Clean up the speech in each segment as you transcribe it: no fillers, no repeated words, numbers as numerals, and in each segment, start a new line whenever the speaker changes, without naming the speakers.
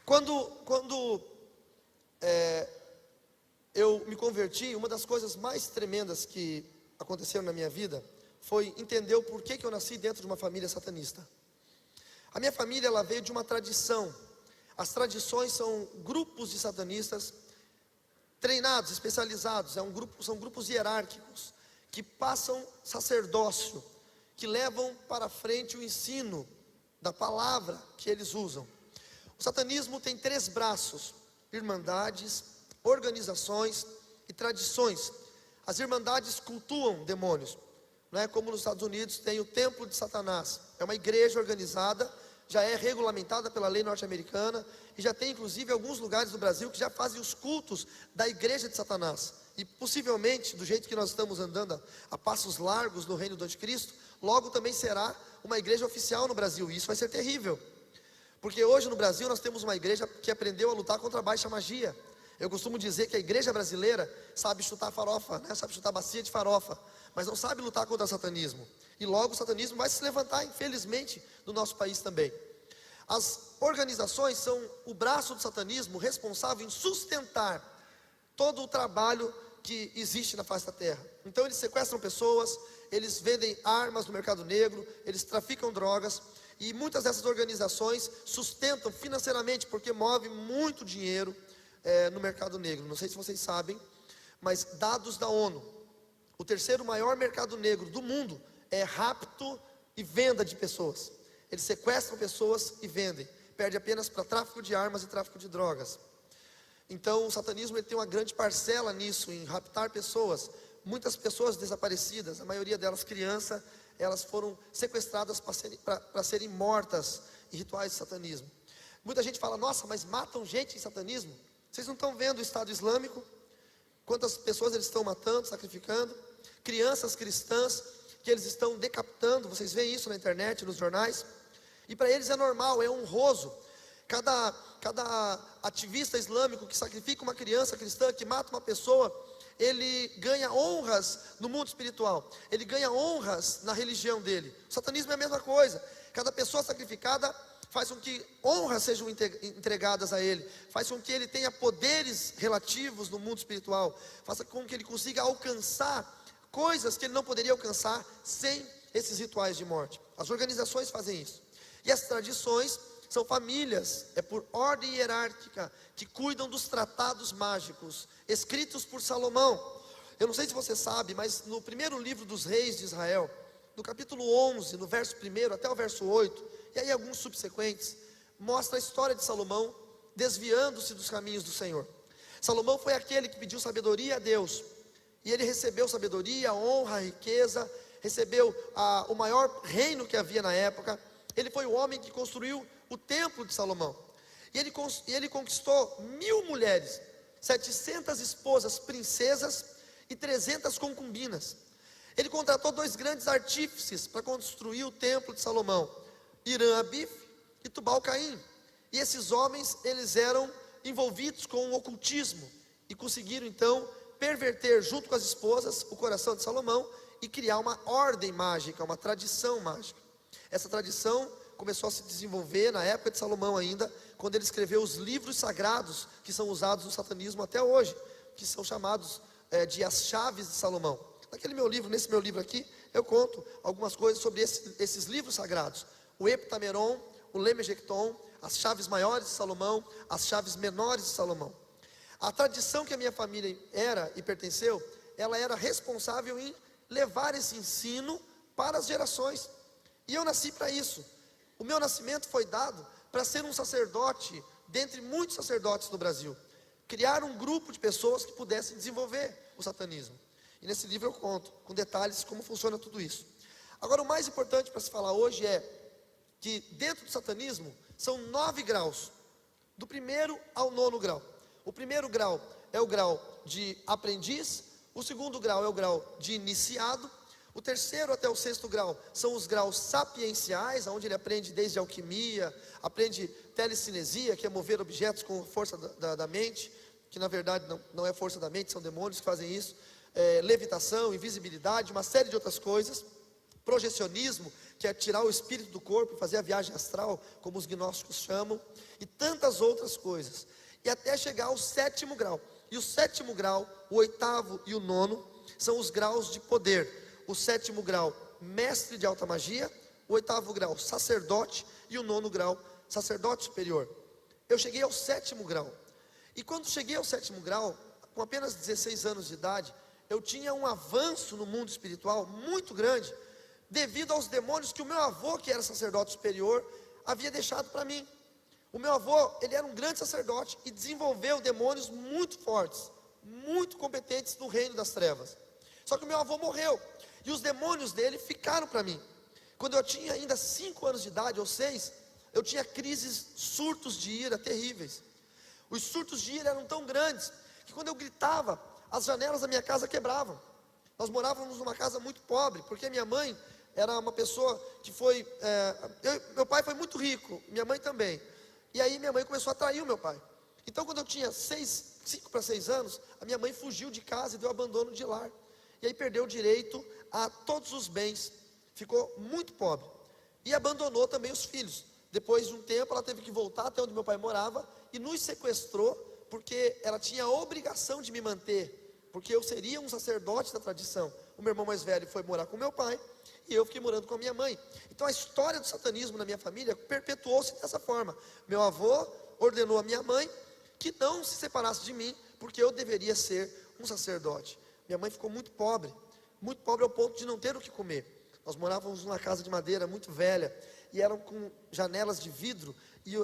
Quando eu me converti, uma das coisas mais tremendas que aconteceram na minha vida foi entender o porquê que eu nasci dentro de uma família satanista. A minha família, ela veio de uma tradição. As tradições são grupos de satanistas treinados, especializados. São grupos hierárquicos que passam sacerdócio, que levam para frente o ensino da palavra que eles usam. O satanismo tem 3 braços: irmandades, organizações e tradições. As irmandades cultuam demônios, não é como nos Estados Unidos tem o templo de Satanás. É uma igreja organizada, já é regulamentada pela lei norte-americana, e já tem inclusive alguns lugares do Brasil que já fazem os cultos da igreja de Satanás. E possivelmente, do jeito que nós estamos andando a passos largos no reino do anticristo, logo também será uma igreja oficial no Brasil, e isso vai ser terrível. Porque hoje no Brasil nós temos uma igreja que aprendeu a lutar contra a baixa magia. Eu costumo dizer que a igreja brasileira sabe chutar farofa, né? Sabe chutar bacia de farofa, mas não sabe lutar contra o satanismo. E logo o satanismo vai se levantar, infelizmente, no nosso país também. As organizações são o braço do satanismo responsável em sustentar todo o trabalho que existe na face da terra. Então eles sequestram pessoas, eles vendem armas no mercado negro, eles traficam drogas, e muitas dessas organizações sustentam financeiramente, porque move muito dinheiro no mercado negro. Não sei se vocês sabem, mas dados da ONU, o 3º maior mercado negro do mundo é rapto e venda de pessoas. Eles sequestram pessoas e vendem. Perde apenas para tráfico de armas e tráfico de drogas. Então o satanismo ele tem uma grande parcela nisso, em raptar pessoas. Muitas pessoas desaparecidas, a maioria delas crianças, elas foram sequestradas para serem mortas em rituais de satanismo. Muita gente fala: nossa, mas matam gente em satanismo? Vocês não estão vendo o Estado Islâmico? Quantas pessoas eles estão matando, sacrificando? Crianças cristãs que eles estão decapitando. Vocês veem isso na internet, nos jornais. E para eles é normal, é honroso. Cada ativista islâmico que sacrifica uma criança cristã, que mata uma pessoa, ele ganha honras no mundo espiritual, ele ganha honras na religião dele. O satanismo é a mesma coisa. Cada pessoa sacrificada faz com que honras sejam entregadas a ele, faz com que ele tenha poderes relativos no mundo espiritual, faça com que ele consiga alcançar coisas que ele não poderia alcançar sem esses rituais de morte. As organizações fazem isso. E as tradições são famílias, é por ordem hierárquica, que cuidam dos tratados mágicos, escritos por Salomão. Eu não sei se você sabe, mas no primeiro livro dos reis de Israel, no capítulo 11, no verso 1 até o verso 8, e aí alguns subsequentes, mostra a história de Salomão desviando-se dos caminhos do Senhor. Salomão foi aquele que pediu sabedoria a Deus, e ele recebeu sabedoria, honra, riqueza, recebeu o maior reino que havia na época. Ele foi o homem que construiu o templo de Salomão, e ele conquistou 1000 mulheres, 700 esposas, princesas e 300 concubinas. Ele contratou 2 grandes artífices para construir o templo de Salomão, Irã-Abif e Tubal-Caim. E esses homens, eles eram envolvidos com o ocultismo, e conseguiram então perverter junto com as esposas o coração de Salomão, e criar uma ordem mágica, uma tradição mágica. Essa tradição começou a se desenvolver na época de Salomão ainda, quando ele escreveu os livros sagrados, que são usados no satanismo até hoje, que são chamados de as chaves de Salomão. Nesse meu livro aqui, eu conto algumas coisas sobre esses livros sagrados: o Heptameron, o Lemegecton, as chaves maiores de Salomão, as chaves menores de Salomão. A tradição que a minha família era e pertenceu, ela era responsável em levar esse ensino para as gerações, e eu nasci para isso. O meu nascimento foi dado para ser um sacerdote, dentre muitos sacerdotes no Brasil, criar um grupo de pessoas que pudessem desenvolver o satanismo. E nesse livro eu conto com detalhes como funciona tudo isso. Agora, o mais importante para se falar hoje é que dentro do satanismo são 9 graus, do 1º ao 9º grau. O 1º grau é o grau de aprendiz, o 2º grau é o grau de iniciado, o 3º até o 6º grau são os graus sapienciais, onde ele aprende desde alquimia, aprende telecinesia, que é mover objetos com força da mente, que na verdade não é força da mente, são demônios que fazem isso, levitação, invisibilidade, uma série de outras coisas. projecionismo, que é tirar o espírito do corpo e fazer a viagem astral, como os gnósticos chamam, e tantas outras coisas, e até chegar ao 7º grau. E o 7º grau, o 8º e o 9º, são os graus de poder. O 7º grau, mestre de alta magia, o 8º grau, sacerdote, e o 9º grau, sacerdote superior. Eu cheguei ao 7º grau, e quando cheguei ao 7º grau, com apenas 16 anos de idade, eu tinha um avanço no mundo espiritual muito grande, devido aos demônios que o meu avô, que era sacerdote superior, havia deixado para mim. O meu avô, ele era um grande sacerdote e desenvolveu demônios muito fortes, muito competentes no reino das trevas. Só que o meu avô morreu, e os demônios dele ficaram para mim. Quando eu tinha ainda 5 anos de idade, ou 6, eu tinha crises, surtos de ira terríveis. Os surtos de ira eram tão grandes, que quando eu gritava, as janelas da minha casa quebravam. Nós morávamos numa casa muito pobre, porque minha mãe era uma pessoa que foi, meu pai foi muito rico, minha mãe também, e aí minha mãe começou a trair o meu pai. Então quando eu tinha 5 para 6 anos, a minha mãe fugiu de casa e deu abandono de lar, e aí perdeu o direito a todos os bens, ficou muito pobre, e abandonou também os filhos. Depois de um tempo ela teve que voltar até onde meu pai morava, e nos sequestrou, porque ela tinha a obrigação de me manter, porque eu seria um sacerdote da tradição. O meu irmão mais velho foi morar com meu pai, e eu fiquei morando com a minha mãe. Então a história do satanismo na minha família perpetuou-se dessa forma. Meu avô ordenou a minha mãe que não se separasse de mim, porque eu deveria ser um sacerdote. Minha mãe ficou muito pobre ao ponto de não ter o que comer. Nós morávamos numa casa de madeira muito velha, e eram com janelas de vidro, e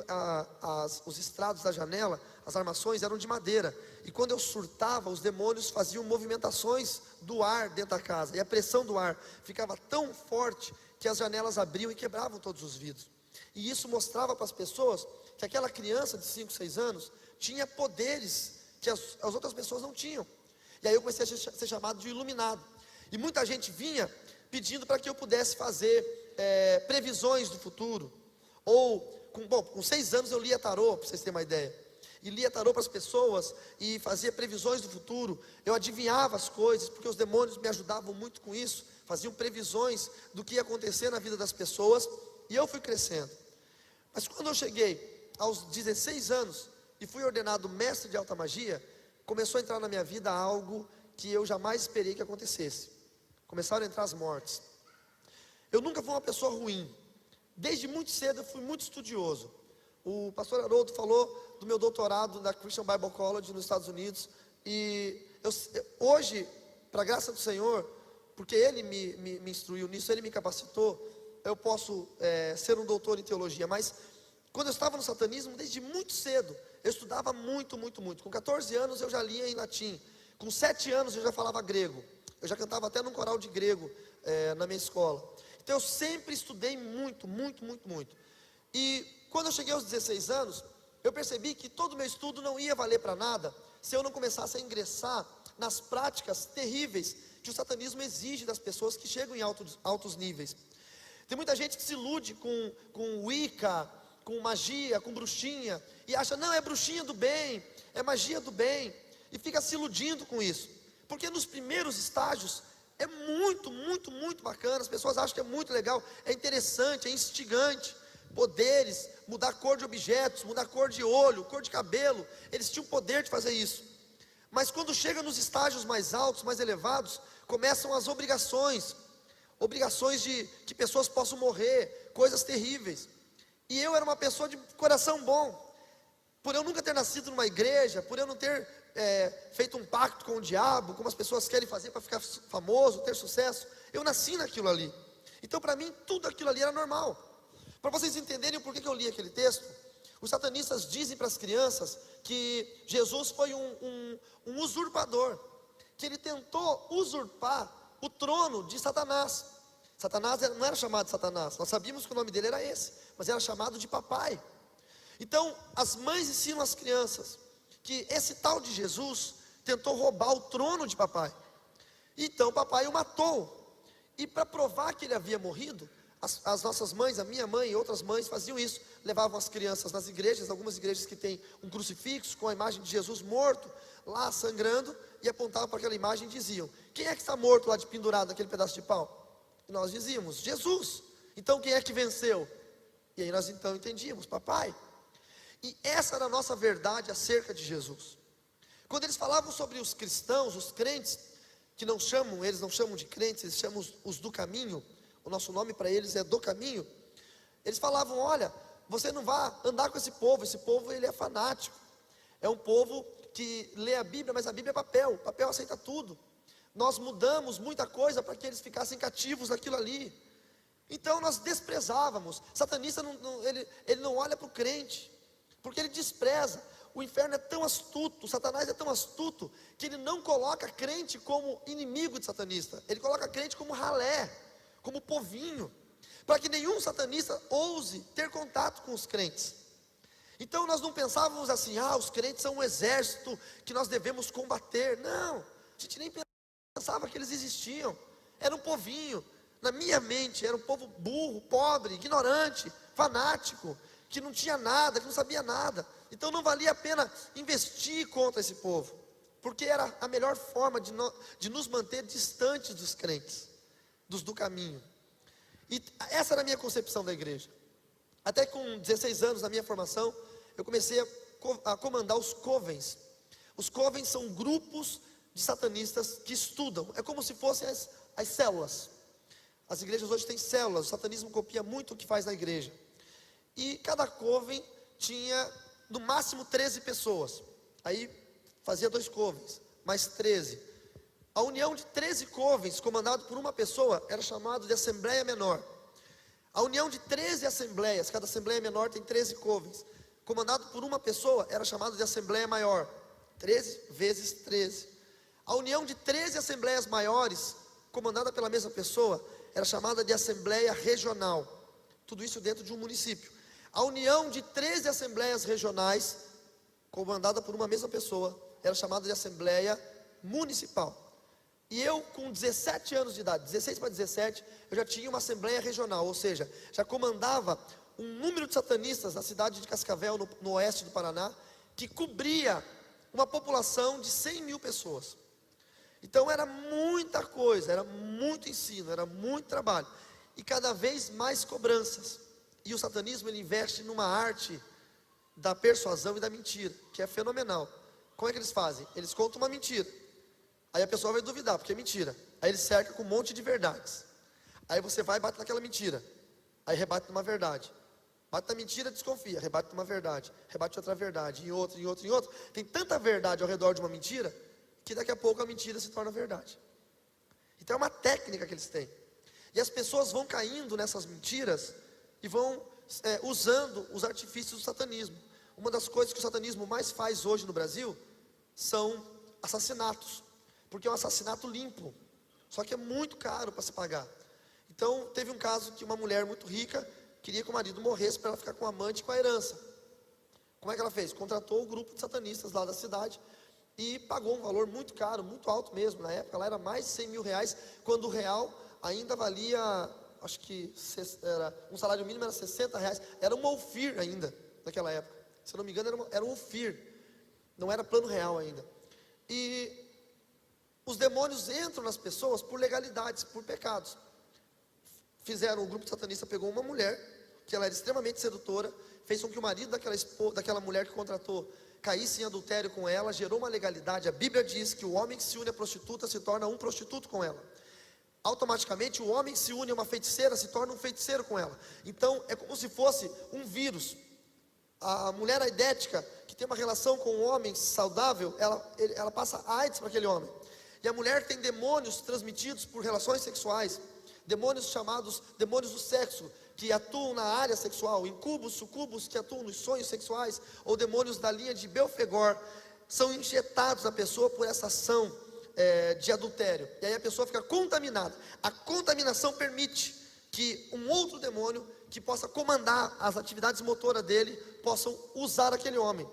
os estrados da janela, as armações eram de madeira, e quando eu surtava, os demônios faziam movimentações do ar dentro da casa, e a pressão do ar ficava tão forte, que as janelas abriam e quebravam todos os vidros, e isso mostrava para as pessoas, que aquela criança de 5, 6 anos, tinha poderes, que as outras pessoas não tinham. E aí eu comecei a ser chamado de iluminado, e muita gente vinha pedindo para que eu pudesse fazer previsões do futuro, ou com 6 anos eu lia tarô, para vocês terem uma ideia, e lia tarô para as pessoas, e fazia previsões do futuro, eu adivinhava as coisas, porque os demônios me ajudavam muito com isso, faziam previsões do que ia acontecer na vida das pessoas, e eu fui crescendo. Mas quando eu cheguei aos 16 anos, e fui ordenado mestre de alta magia, começou a entrar na minha vida algo que eu jamais esperei que acontecesse. Começaram a entrar as mortes. Eu nunca fui uma pessoa ruim. Desde muito cedo eu fui muito estudioso. O pastor Haroldo falou do meu doutorado na Christian Bible College nos Estados Unidos. E hoje, para a graça do Senhor, porque Ele me instruiu nisso, Ele me capacitou, eu posso ser um doutor em teologia. Mas quando eu estava no satanismo, desde muito cedo, eu estudava muito. Com 14 anos eu já lia em latim. Com 7 anos eu já falava grego. Eu já cantava até num coral de grego na minha escola. Então eu sempre estudei muito. E quando eu cheguei aos 16 anos, eu percebi que todo o meu estudo não ia valer para nada, se eu não começasse a ingressar nas práticas terríveis que o satanismo exige das pessoas que chegam em altos níveis. Tem muita gente que se ilude com Wicca, com magia, com bruxinha, e acha, não, é bruxinha do bem, é magia do bem, e fica se iludindo com isso, porque nos primeiros estágios é muito bacana, as pessoas acham que é muito legal, é interessante, é instigante, poderes, mudar cor de objetos, mudar cor de olho, cor de cabelo, eles tinham o poder de fazer isso. Mas quando chega nos estágios mais altos, mais elevados, começam as obrigações de que pessoas possam morrer, coisas terríveis. E eu era uma pessoa de coração bom, por eu nunca ter nascido numa igreja, por eu não ter feito um pacto com o diabo, como as pessoas querem fazer para ficar famoso, ter sucesso, eu nasci naquilo ali. Então para mim tudo aquilo ali era normal. Para vocês entenderem o porquê que eu li aquele texto, os satanistas dizem para as crianças que Jesus foi um usurpador, que ele tentou usurpar o trono de Satanás. Satanás não era chamado de Satanás, nós sabíamos que o nome dele era esse, mas era chamado de papai. Então as mães ensinam as crianças que esse tal de Jesus tentou roubar o trono de papai, então papai o matou, e para provar que ele havia morrido, as nossas mães, a minha mãe e outras mães faziam isso, levavam as crianças nas igrejas, algumas igrejas que tem um crucifixo com a imagem de Jesus morto, lá sangrando, e apontavam para aquela imagem e diziam, quem é que está morto lá de pendurado naquele pedaço de pau? E nós dizíamos: Jesus. Então quem é que venceu? E aí nós então entendíamos: papai. E essa era a nossa verdade acerca de Jesus. Quando eles falavam sobre os cristãos, os crentes, que não chamam, eles não chamam de crentes, eles chamam os do caminho, o nosso nome para eles é do caminho. Eles falavam: olha, você não vai andar com esse povo ele é fanático, é um povo que lê a Bíblia, mas a Bíblia é papel aceita tudo. Nós mudamos muita coisa para que eles ficassem cativos naquilo ali. Então nós desprezávamos. Satanista ele não olha para o crente, porque ele despreza. O inferno é tão astuto, Satanás é tão astuto, que ele não coloca crente como inimigo de satanista, ele coloca crente como ralé, como povinho, para que nenhum satanista ouse ter contato com os crentes. Então nós não pensávamos assim: os crentes são um exército que nós devemos combater. Não, a gente nem pensava que eles existiam. Era um povinho. Na minha mente era um povo burro, pobre, ignorante, fanático, que não tinha nada, que não sabia nada. Então não valia a pena investir contra esse povo, porque era a melhor forma de nos manter distantes dos crentes, dos do caminho. E essa era a minha concepção da igreja. Até com 16 anos na minha formação, eu comecei a comandar os covens. Os covens são grupos de satanistas que estudam. É como se fossem as células. As igrejas hoje têm células. O satanismo copia muito o que faz na igreja. E cada coven tinha no máximo 13 pessoas. Aí fazia 2 covens, mais 13. A união de 13 covens, comandado por uma pessoa, era chamado de Assembleia Menor. A união de 13 assembleias, cada assembleia menor tem 13 covens, comandado por uma pessoa, era chamado de Assembleia Maior. 13 vezes 13. A união de 13 assembleias maiores, comandada pela mesma pessoa, era chamada de Assembleia Regional. Tudo isso dentro de um município. A união de 13 assembleias regionais, comandada por uma mesma pessoa, era chamada de Assembleia Municipal. E eu, com 17 anos de idade, 16 para 17, eu já tinha uma assembleia regional, ou seja, já comandava um número de satanistas na cidade de Cascavel, no oeste do Paraná, que cobria uma população de 100 mil pessoas. Então era muita coisa, era muito ensino, era muito trabalho, e cada vez mais cobranças. E o satanismo, ele investe numa arte da persuasão e da mentira, que é fenomenal. Como é que eles fazem? Eles contam uma mentira, aí a pessoa vai duvidar, porque é mentira. Aí ele cerca com um monte de verdades. Aí você vai e bate naquela mentira, aí rebate numa verdade. Bate na mentira, desconfia, rebate numa verdade, rebate outra verdade, em outra, em outra, em outra. Tem tanta verdade ao redor de uma mentira, que daqui a pouco a mentira se torna verdade. Então é uma técnica que eles têm. E as pessoas vão caindo nessas mentiras e vão usando os artifícios do satanismo. Uma das coisas que o satanismo mais faz hoje no Brasil são assassinatos, porque é um assassinato limpo, só que é muito caro para se pagar. Então teve um caso que uma mulher muito rica queria que o marido morresse para ela ficar com o amante e com a herança. Como é que ela fez? Contratou o grupo de satanistas lá da cidade e pagou um valor muito caro, muito alto mesmo. Na época lá era mais de 100 mil reais, quando o real ainda valia, acho que um salário mínimo era 60 reais, era uma Ofir ainda, naquela época. Se eu não me engano era um Ofir, não era plano real ainda. E os demônios entram nas pessoas por legalidades, por pecados. O grupo satanista pegou uma mulher, que ela era extremamente sedutora, fez com que o marido daquela mulher que contratou caísse em adultério com ela, gerou uma legalidade. A Bíblia diz que o homem que se une à prostituta se torna um prostituto com ela. Automaticamente o homem que se une a uma feiticeira se torna um feiticeiro com ela. Então é como se fosse um vírus. A mulher aidética, que tem uma relação com um homem saudável, ela passa AIDS para aquele homem. E a mulher tem demônios transmitidos por relações sexuais, demônios chamados demônios do sexo, que atuam na área sexual, incubos, sucubos, que atuam nos sonhos sexuais, ou demônios da linha de Belfegor, são injetados na pessoa por essa ação de adultério, e aí a pessoa fica contaminada. A contaminação permite que um outro demônio, que possa comandar as atividades motoras dele, possam usar aquele homem,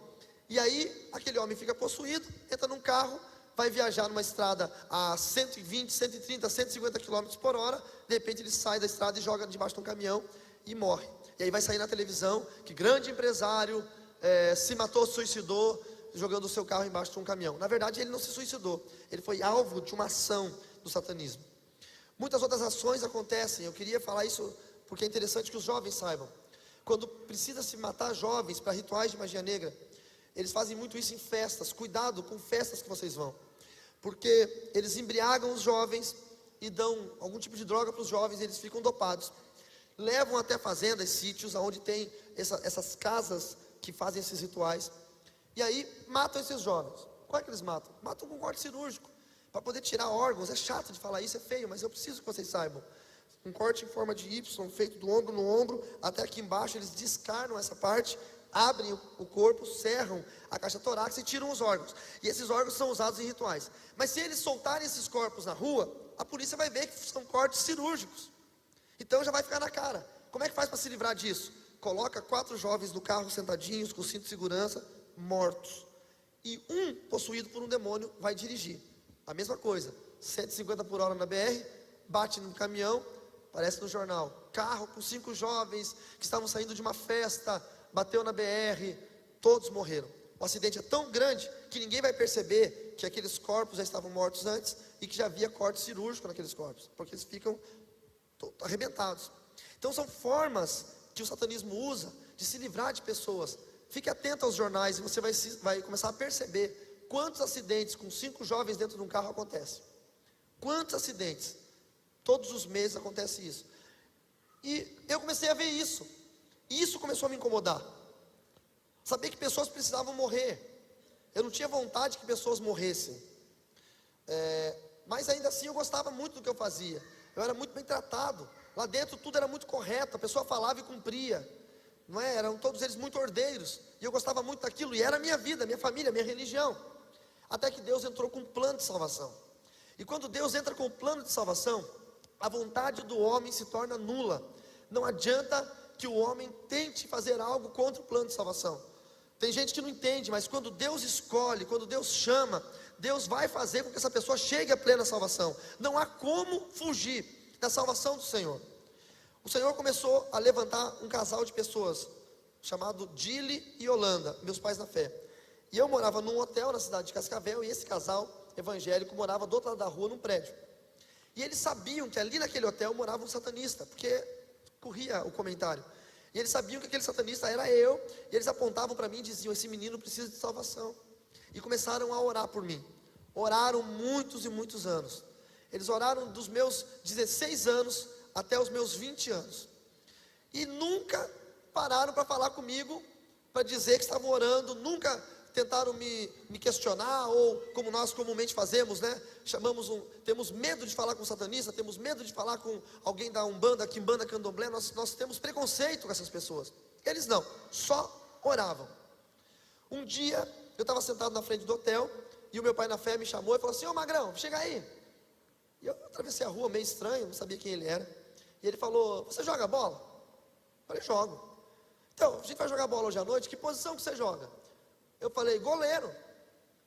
e aí aquele homem fica possuído, entra num carro, vai viajar numa estrada a 120, 130, 150 km por hora, de repente ele sai da estrada e joga debaixo de um caminhão e morre. E aí vai sair na televisão que grande empresário se matou, se suicidou, jogando o seu carro embaixo de um caminhão. Na verdade ele não se suicidou, ele foi alvo de uma ação do satanismo. Muitas outras ações acontecem. Eu queria falar isso porque é interessante que os jovens saibam. Quando precisa se matar jovens para rituais de magia negra, eles fazem muito isso em festas. Cuidado com festas que vocês vão, porque eles embriagam os jovens e dão algum tipo de droga para os jovens, e eles ficam dopados. Levam até fazendas, sítios, onde tem essas casas que fazem esses rituais. E aí matam esses jovens. Como é que eles matam? Matam com corte cirúrgico, para poder tirar órgãos. É chato de falar isso, é feio, mas eu preciso que vocês saibam. Um corte em forma de Y, feito do ombro no ombro, até aqui embaixo. Eles descarnam essa parte, abrem o corpo, cerram a caixa torácica e tiram os órgãos. E esses órgãos são usados em rituais. Mas se eles soltarem esses corpos na rua, a polícia vai ver que são cortes cirúrgicos. Então já vai ficar na cara. Como é que faz para se livrar disso? Coloca 4 jovens no carro sentadinhos, com cinto de segurança, mortos. E um possuído por um demônio vai dirigir. A mesma coisa, 150 por hora na BR, bate no caminhão, aparece no jornal, carro com 5 jovens que estavam saindo de uma festa, bateu na BR, todos morreram. O acidente é tão grande que ninguém vai perceber que aqueles corpos já estavam mortos antes e que já havia corte cirúrgico naqueles corpos, porque eles ficam arrebentados. Então são formas que o satanismo usa de se livrar de pessoas. Fique atento aos jornais e você vai começar a perceber quantos acidentes com 5 jovens dentro de um carro acontecem. Quantos acidentes? Todos os meses acontece isso. E eu comecei a ver isso. E isso começou a me incomodar. Saber que pessoas precisavam morrer. Eu não tinha vontade que pessoas morressem. Mas ainda assim eu gostava muito do que eu fazia. Eu era muito bem tratado. Lá dentro tudo era muito correto. A pessoa falava e cumpria. Não é? Eram todos eles muito ordeiros. E eu gostava muito daquilo. E era a minha vida, minha família, minha religião. Até que Deus entrou com um plano de salvação. E quando Deus entra com o plano de salvação, a vontade do homem se torna nula. Não adianta que o homem tente fazer algo contra o plano de salvação. Tem gente que não entende, mas quando Deus escolhe, quando Deus chama, Deus vai fazer com que essa pessoa chegue à plena salvação. Não há como fugir da salvação do Senhor. O Senhor começou a levantar um casal de pessoas, chamado Dili e Holanda, meus pais na fé. E eu morava num hotel na cidade de Cascavel, e esse casal evangélico morava do outro lado da rua, num prédio. E eles sabiam que ali naquele hotel morava um satanista, porque corria o comentário. E eles sabiam que aquele satanista era eu, e eles apontavam para mim e diziam: esse menino precisa de salvação. E começaram a orar por mim. Oraram muitos e muitos anos. Eles oraram dos meus 16 anos até os meus 20 anos. E nunca pararam para falar comigo, para dizer que estavam orando. Nunca tentaram me questionar, ou como nós comumente fazemos, né? Temos medo de falar com o satanista, temos medo de falar com alguém da Umbanda, Quimbanda, Candomblé. Nós temos preconceito com essas pessoas. Eles não, só oravam. Um dia eu estava sentado na frente do hotel, e o meu pai na fé me chamou e falou assim: ô Magrão, chega aí. E eu atravessei a rua meio estranho, não sabia quem ele era. E ele falou: você joga bola? Eu falei: jogo. Então, a gente vai jogar bola hoje à noite, que posição que você joga? Eu falei: goleiro.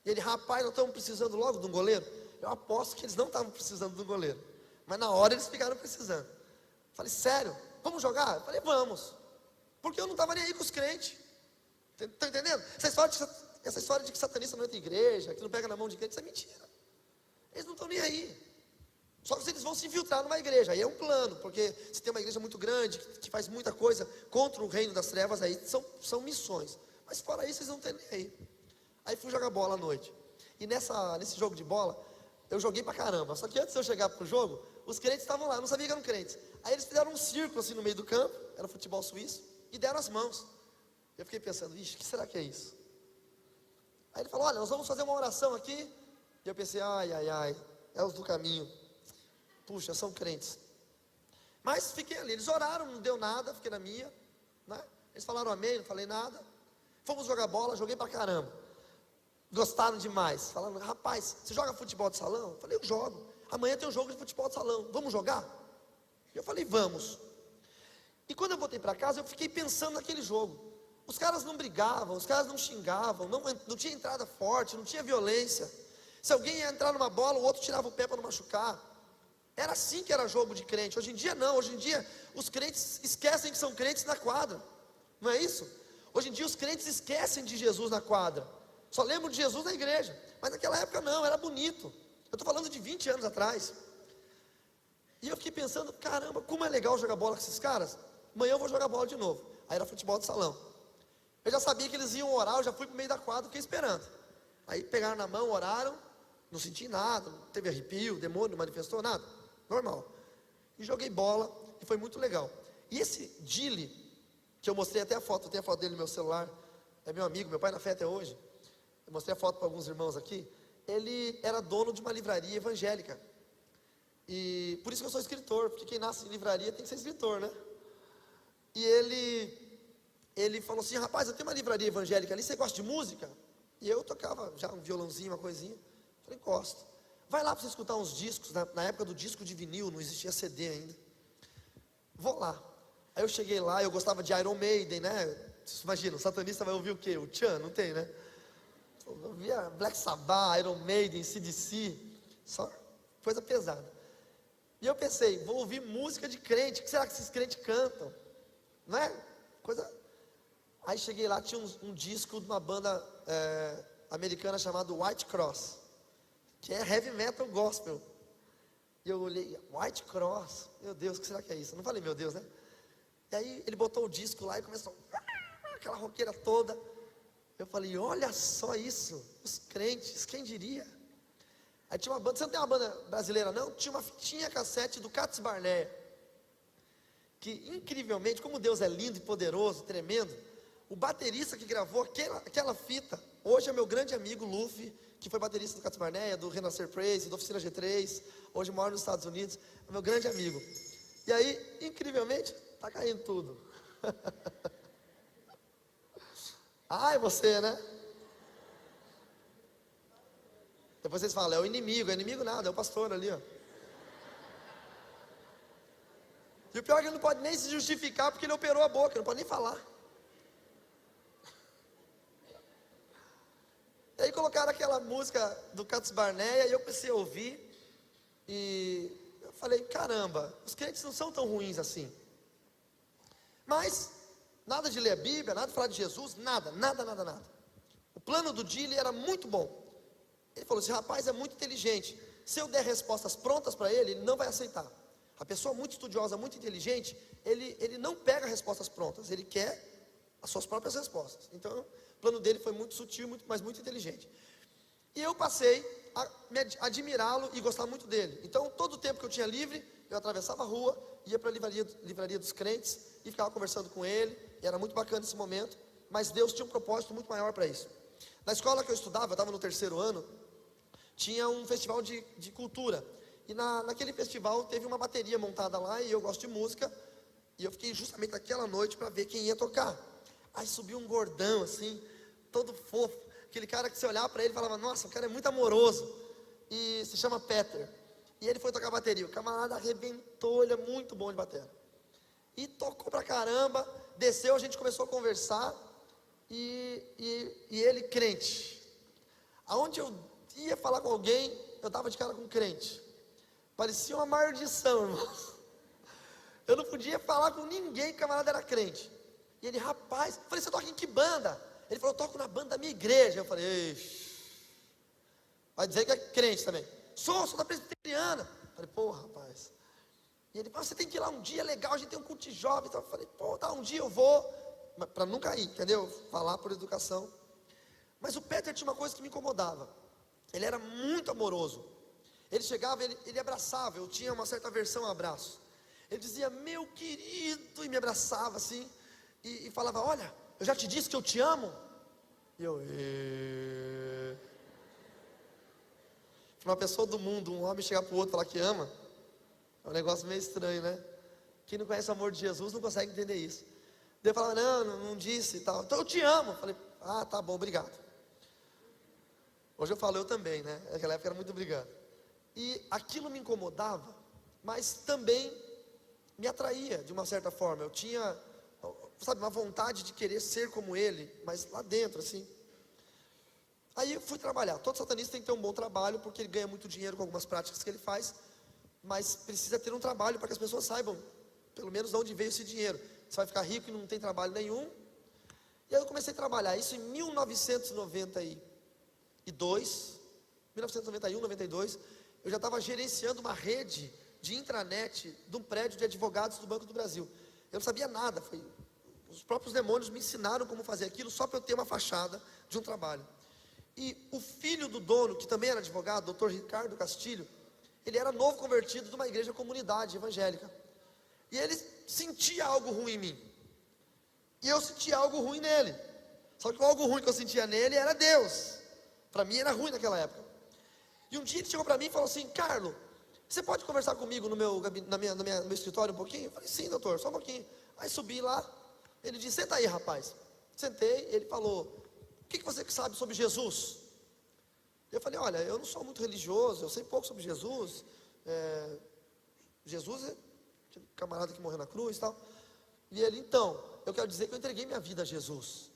E ele: rapaz, nós estamos precisando logo de um goleiro. Eu aposto que eles não estavam precisando de um goleiro, mas na hora eles ficaram precisando. Eu falei: sério? Vamos jogar? Eu falei: vamos. Porque eu não estava nem aí com os crentes. Está entendendo? Essa história de que satanista não entra em igreja, que não pega na mão de crente, isso é mentira. Eles não estão nem aí. Só que eles vão se infiltrar numa igreja. Aí é um plano, porque se tem uma igreja muito grande, que faz muita coisa contra o reino das trevas, aí são missões. Mas fora isso, eles não têm nem aí. Aí fui jogar bola à noite. E nesse jogo de bola, eu joguei pra caramba. Só que antes de eu chegar pro jogo, os crentes estavam lá, eu não sabia que eram crentes. Aí eles fizeram um círculo assim no meio do campo, era futebol suíço, e deram as mãos. Eu fiquei pensando: ixi, o que será que é isso? Aí ele falou: olha, nós vamos fazer uma oração aqui. E eu pensei: ai, é os do caminho. Puxa, são crentes. Mas fiquei ali, eles oraram, não deu nada, fiquei na minha, né? Eles falaram amém, não falei nada. Fomos jogar bola, joguei pra caramba. Gostaram demais. Falaram: rapaz, você joga futebol de salão? Eu falei: eu jogo. Amanhã tem um jogo de futebol de salão, vamos jogar? Eu falei: vamos. E quando eu voltei para casa, eu fiquei pensando naquele jogo. Os caras não brigavam, os caras não xingavam, não tinha entrada forte, não tinha violência. Se alguém ia entrar numa bola, o outro tirava o pé para não machucar. Era assim que era jogo de crente. Hoje em dia não, hoje em dia os crentes esquecem que são crentes na quadra. Não é isso? Hoje em dia os crentes esquecem de Jesus na quadra. Só lembram de Jesus na igreja. Mas naquela época não, era bonito. Eu estou falando de 20 anos atrás. E eu fiquei pensando, caramba, como é legal jogar bola com esses caras. Amanhã eu vou jogar bola de novo. Aí era futebol de salão. Eu já sabia que eles iam orar, eu já fui pro meio da quadra, fiquei esperando. Aí pegaram na mão, oraram, não senti nada, não teve arrepio, demônio não manifestou nada, normal. E joguei bola, e foi muito legal. E esse Dili, que eu mostrei até a foto, eu tenho a foto dele no meu celular, é meu amigo, meu pai na fé até hoje. Eu mostrei a foto para alguns irmãos aqui. Ele era dono de uma livraria evangélica. E por isso que eu sou escritor, porque quem nasce em livraria tem que ser escritor, né? E ele falou assim, rapaz, eu tenho uma livraria evangélica ali, você gosta de música? E eu tocava já um violãozinho, uma coisinha. Falei, gosto. Vai lá para você escutar uns discos, na época do disco de vinil, não existia CD ainda. Vou lá. Aí eu cheguei lá, eu gostava de Iron Maiden, né? Imagina, o satanista vai ouvir o quê? O Tchan, não tem, né? Eu ouvia Black Sabbath, Iron Maiden, AC/DC, só coisa pesada. E eu pensei, vou ouvir música de crente, o que será que esses crentes cantam? Não é? Coisa... Aí cheguei lá, tinha um disco de uma banda americana chamada White Cross, que é heavy metal gospel. E eu olhei, White Cross, meu Deus, o que será que é isso? Eu não falei meu Deus, né? E aí ele botou o disco lá e começou, aquela roqueira toda. Eu falei, olha só isso, os crentes, quem diria? Aí tinha uma banda, você não tem uma banda brasileira não? Tinha uma fitinha cassete do Cats Barneia, que incrivelmente, como Deus é lindo e poderoso, tremendo, o baterista que gravou aquela fita, hoje é meu grande amigo Luffy, que foi baterista do Cats Barneia, do Renascer Praise, da Oficina G3, hoje mora nos Estados Unidos, é meu grande amigo. E aí, incrivelmente, tá caindo tudo. Ai, você, né? Depois vocês falam, é inimigo nada, é o pastor ali, ó. E o pior é que ele não pode nem se justificar, porque ele operou a boca, não pode nem falar. E aí colocaram aquela música do Cats Barneia, e eu comecei a ouvir, e eu falei, caramba, os crentes não são tão ruins assim. Mas, nada de ler a Bíblia, nada de falar de Jesus, nada. O plano do Dili era muito bom. Ele falou, esse rapaz é muito inteligente, se eu der respostas prontas para ele, ele não vai aceitar. A pessoa muito estudiosa, muito inteligente, ele não pega respostas prontas, ele quer as suas próprias respostas. Então, o plano dele foi muito sutil, mas muito inteligente. E eu passei a admirá-lo e gostar muito dele. Então, todo o tempo que eu tinha livre, eu atravessava a rua, ia para a livraria dos crentes e ficava conversando com ele, e era muito bacana esse momento, mas Deus tinha um propósito muito maior para isso. Na escola que eu estudava, eu estava no 3º ano, tinha um festival de cultura, e naquele festival teve uma bateria montada lá, e eu gosto de música, e eu fiquei justamente naquela noite para ver quem ia tocar. Aí subiu um gordão assim, todo fofo, aquele cara que você olhava para ele e falava, nossa, o cara é muito amoroso, e se chama Peter, e ele foi tocar bateria, o camarada arrebentou, ele é muito bom de bateria, e tocou pra caramba, desceu, a gente começou a conversar, e ele crente, aonde eu ia falar com alguém, eu estava de cara com crente, parecia uma maldição, irmãos, eu não podia falar com ninguém, que o camarada era crente, e ele, rapaz, eu falei, você toca em que banda? Ele falou, eu toco na banda da minha igreja, eu falei, ixi, vai dizer que é crente também, sou da presbiteriana, eu falei, pô rapaz, e ele falou, você tem que ir lá um dia, legal, a gente tem um culto de jovens, então eu falei, pô, tá, um dia eu vou, para não cair, entendeu? Falar por educação. Mas o Peter tinha uma coisa que me incomodava, ele era muito amoroso, ele chegava, ele abraçava, eu tinha uma certa aversão a abraço, ele dizia, meu querido, e me abraçava assim, e falava, olha, eu já te disse que eu te amo, e eu, uma pessoa do mundo, um homem chegar para o outro e falar que ama, é um negócio meio estranho, né? Quem não conhece o amor de Jesus não consegue entender isso. Daí eu falava, não disse e tal, então eu te amo, eu falei, ah, tá bom, obrigado. Hoje eu falo eu também, né? Naquela época era muito obrigado. E aquilo me incomodava, mas também me atraía de uma certa forma. Eu tinha, sabe, uma vontade de querer ser como ele, mas lá dentro, assim. Aí eu fui trabalhar. Todo satanista tem que ter um bom trabalho, porque ele ganha muito dinheiro com algumas práticas que ele faz, mas precisa ter um trabalho para que as pessoas saibam, pelo menos, de onde veio esse dinheiro. Você vai ficar rico e não tem trabalho nenhum. E aí eu comecei a trabalhar, isso em 1991, 92, eu já estava gerenciando uma rede de intranet de um prédio de advogados do Banco do Brasil. Eu não sabia nada, os próprios demônios me ensinaram como fazer aquilo só para eu ter uma fachada de um trabalho. E o filho do dono, que também era advogado, doutor Ricardo Castilho, ele era novo convertido de uma igreja comunidade evangélica. E ele sentia algo ruim em mim. E eu sentia algo ruim nele. Só que o algo ruim que eu sentia nele era Deus. Para mim era ruim naquela época. E um dia ele chegou para mim e falou assim: Carlos, você pode conversar comigo no meu escritório um pouquinho? Eu falei: sim, doutor, só um pouquinho. Aí subi lá, ele disse: senta aí, rapaz. Sentei, ele falou: o que você sabe sobre Jesus? Eu falei: olha, eu não sou muito religioso, eu sei pouco sobre Jesus. Jesus é aquele camarada que morreu na cruz e tal. E ele: então, eu quero dizer que eu entreguei minha vida a Jesus.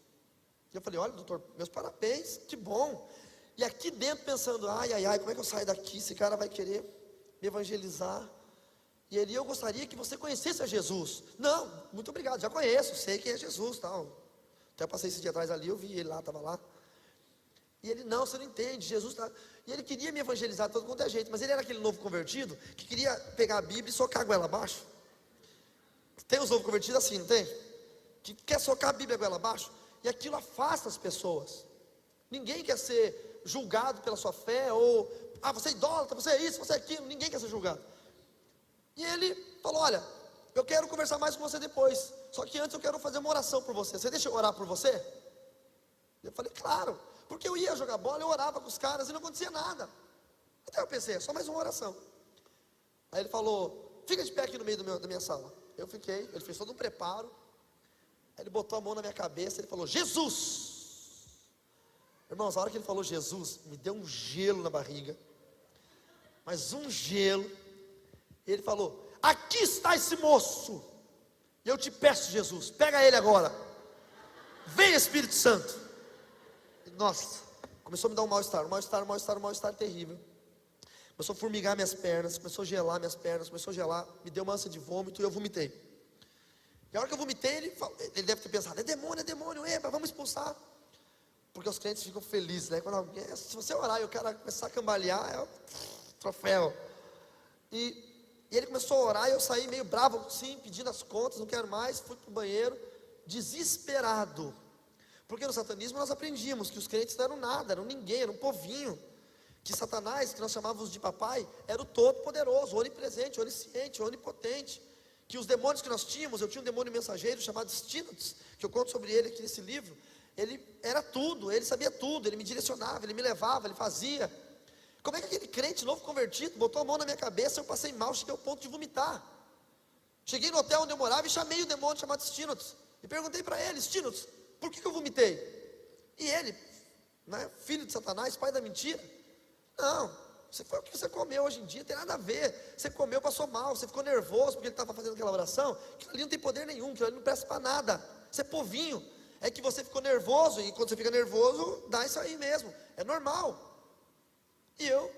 E eu falei: olha, doutor, meus parabéns, que bom. E aqui dentro pensando: ai, como é que eu saio daqui? Esse cara vai querer me evangelizar. E ele: eu gostaria que você conhecesse a Jesus. Não, muito obrigado, já conheço, sei quem é Jesus, tal. Até passei esse dia atrás ali, eu vi ele lá, estava lá. E ele: não, você não entende, Jesus está... E ele queria me evangelizar de todo quanto é jeito, mas ele era aquele novo convertido que queria pegar a Bíblia e socar a goela abaixo. Tem os novos convertidos assim, não tem? Que quer socar a Bíblia a goela abaixo. E aquilo afasta as pessoas. Ninguém quer ser julgado pela sua fé, ou você é idólatra, você é isso, você é aquilo. Ninguém quer ser julgado. E ele falou: olha, eu quero conversar mais com você depois, só que antes eu quero fazer uma oração por você. Você deixa eu orar por você? Eu falei: claro, porque eu ia jogar bola, eu orava com os caras e não acontecia nada. Até eu pensei: é só mais uma oração. Aí ele falou: fica de pé aqui no meio da minha sala. Eu fiquei, ele fez todo um preparo. Aí ele botou a mão na minha cabeça, ele falou: Jesus! Irmãos, a hora que ele falou Jesus, me deu um gelo na barriga, mas um gelo. Ele falou: aqui está esse moço, e eu te peço, Jesus, pega ele agora, vem Espírito Santo. E, nossa, começou a me dar um mal-estar terrível. Começou a formigar minhas pernas, começou a gelar minhas pernas, começou a gelar, me deu uma ânsia de vômito e eu vomitei. E a hora que eu vomitei, ele deve ter pensado: é demônio, epa, vamos expulsar. Porque os crentes ficam felizes, né? Se você orar e o cara começar a cambalear, é o troféu. E ele começou a orar e eu saí meio bravo, sim, pedindo as contas, não quero mais. Fui para o banheiro, desesperado. Porque no satanismo nós aprendíamos que os crentes não eram nada, eram ninguém, eram um povinho. Que Satanás, que nós chamávamos de papai, era o todo-poderoso, onipresente, onisciente, onipotente. Que os demônios que nós tínhamos, eu tinha um demônio mensageiro chamado Stinotes, que eu conto sobre ele aqui nesse livro. Ele era tudo, ele sabia tudo, ele me direcionava, ele me levava, ele fazia. Como é que aquele crente novo convertido botou a mão na minha cabeça, eu passei mal, cheguei ao ponto de vomitar. Cheguei no hotel onde eu morava e chamei o demônio chamado Stinotes. E perguntei para ele: Stinotes, por que eu vomitei? E ele, né, filho de Satanás, pai da mentira: não, você foi o que você comeu hoje em dia, não tem nada a ver. Você comeu, passou mal, você ficou nervoso porque ele estava fazendo aquela oração. Aquilo ali não tem poder nenhum, aquilo ali não presta para nada. Você é povinho. É que você ficou nervoso, e quando você fica nervoso, dá isso aí mesmo, é normal. E eu,